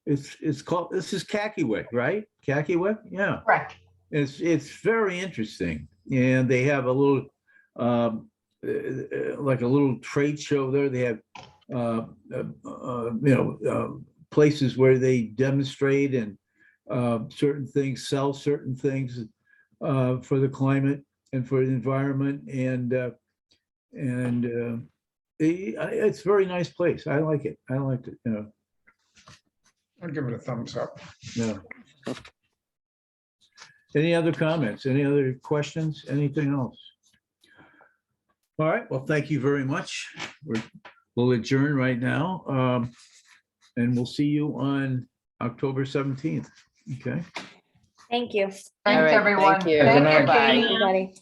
it's called, this is Kakiwik, right? Kakiwik, yeah. Correct. It's very interesting, and they have a little like a little trade show there. They have places where they demonstrate and certain things, sell certain things for the climate and for the environment, and it's a very nice place. I like it. I liked it. I'll give it a thumbs up. Yeah. Any other comments? Any other questions? Anything else? All right. Well, thank you very much. We'll adjourn right now, and we'll see you on October 17th. Okay. Thank you. Thanks, right, everyone. thank you. Thank Good night. you, Bye. Katie. Everybody.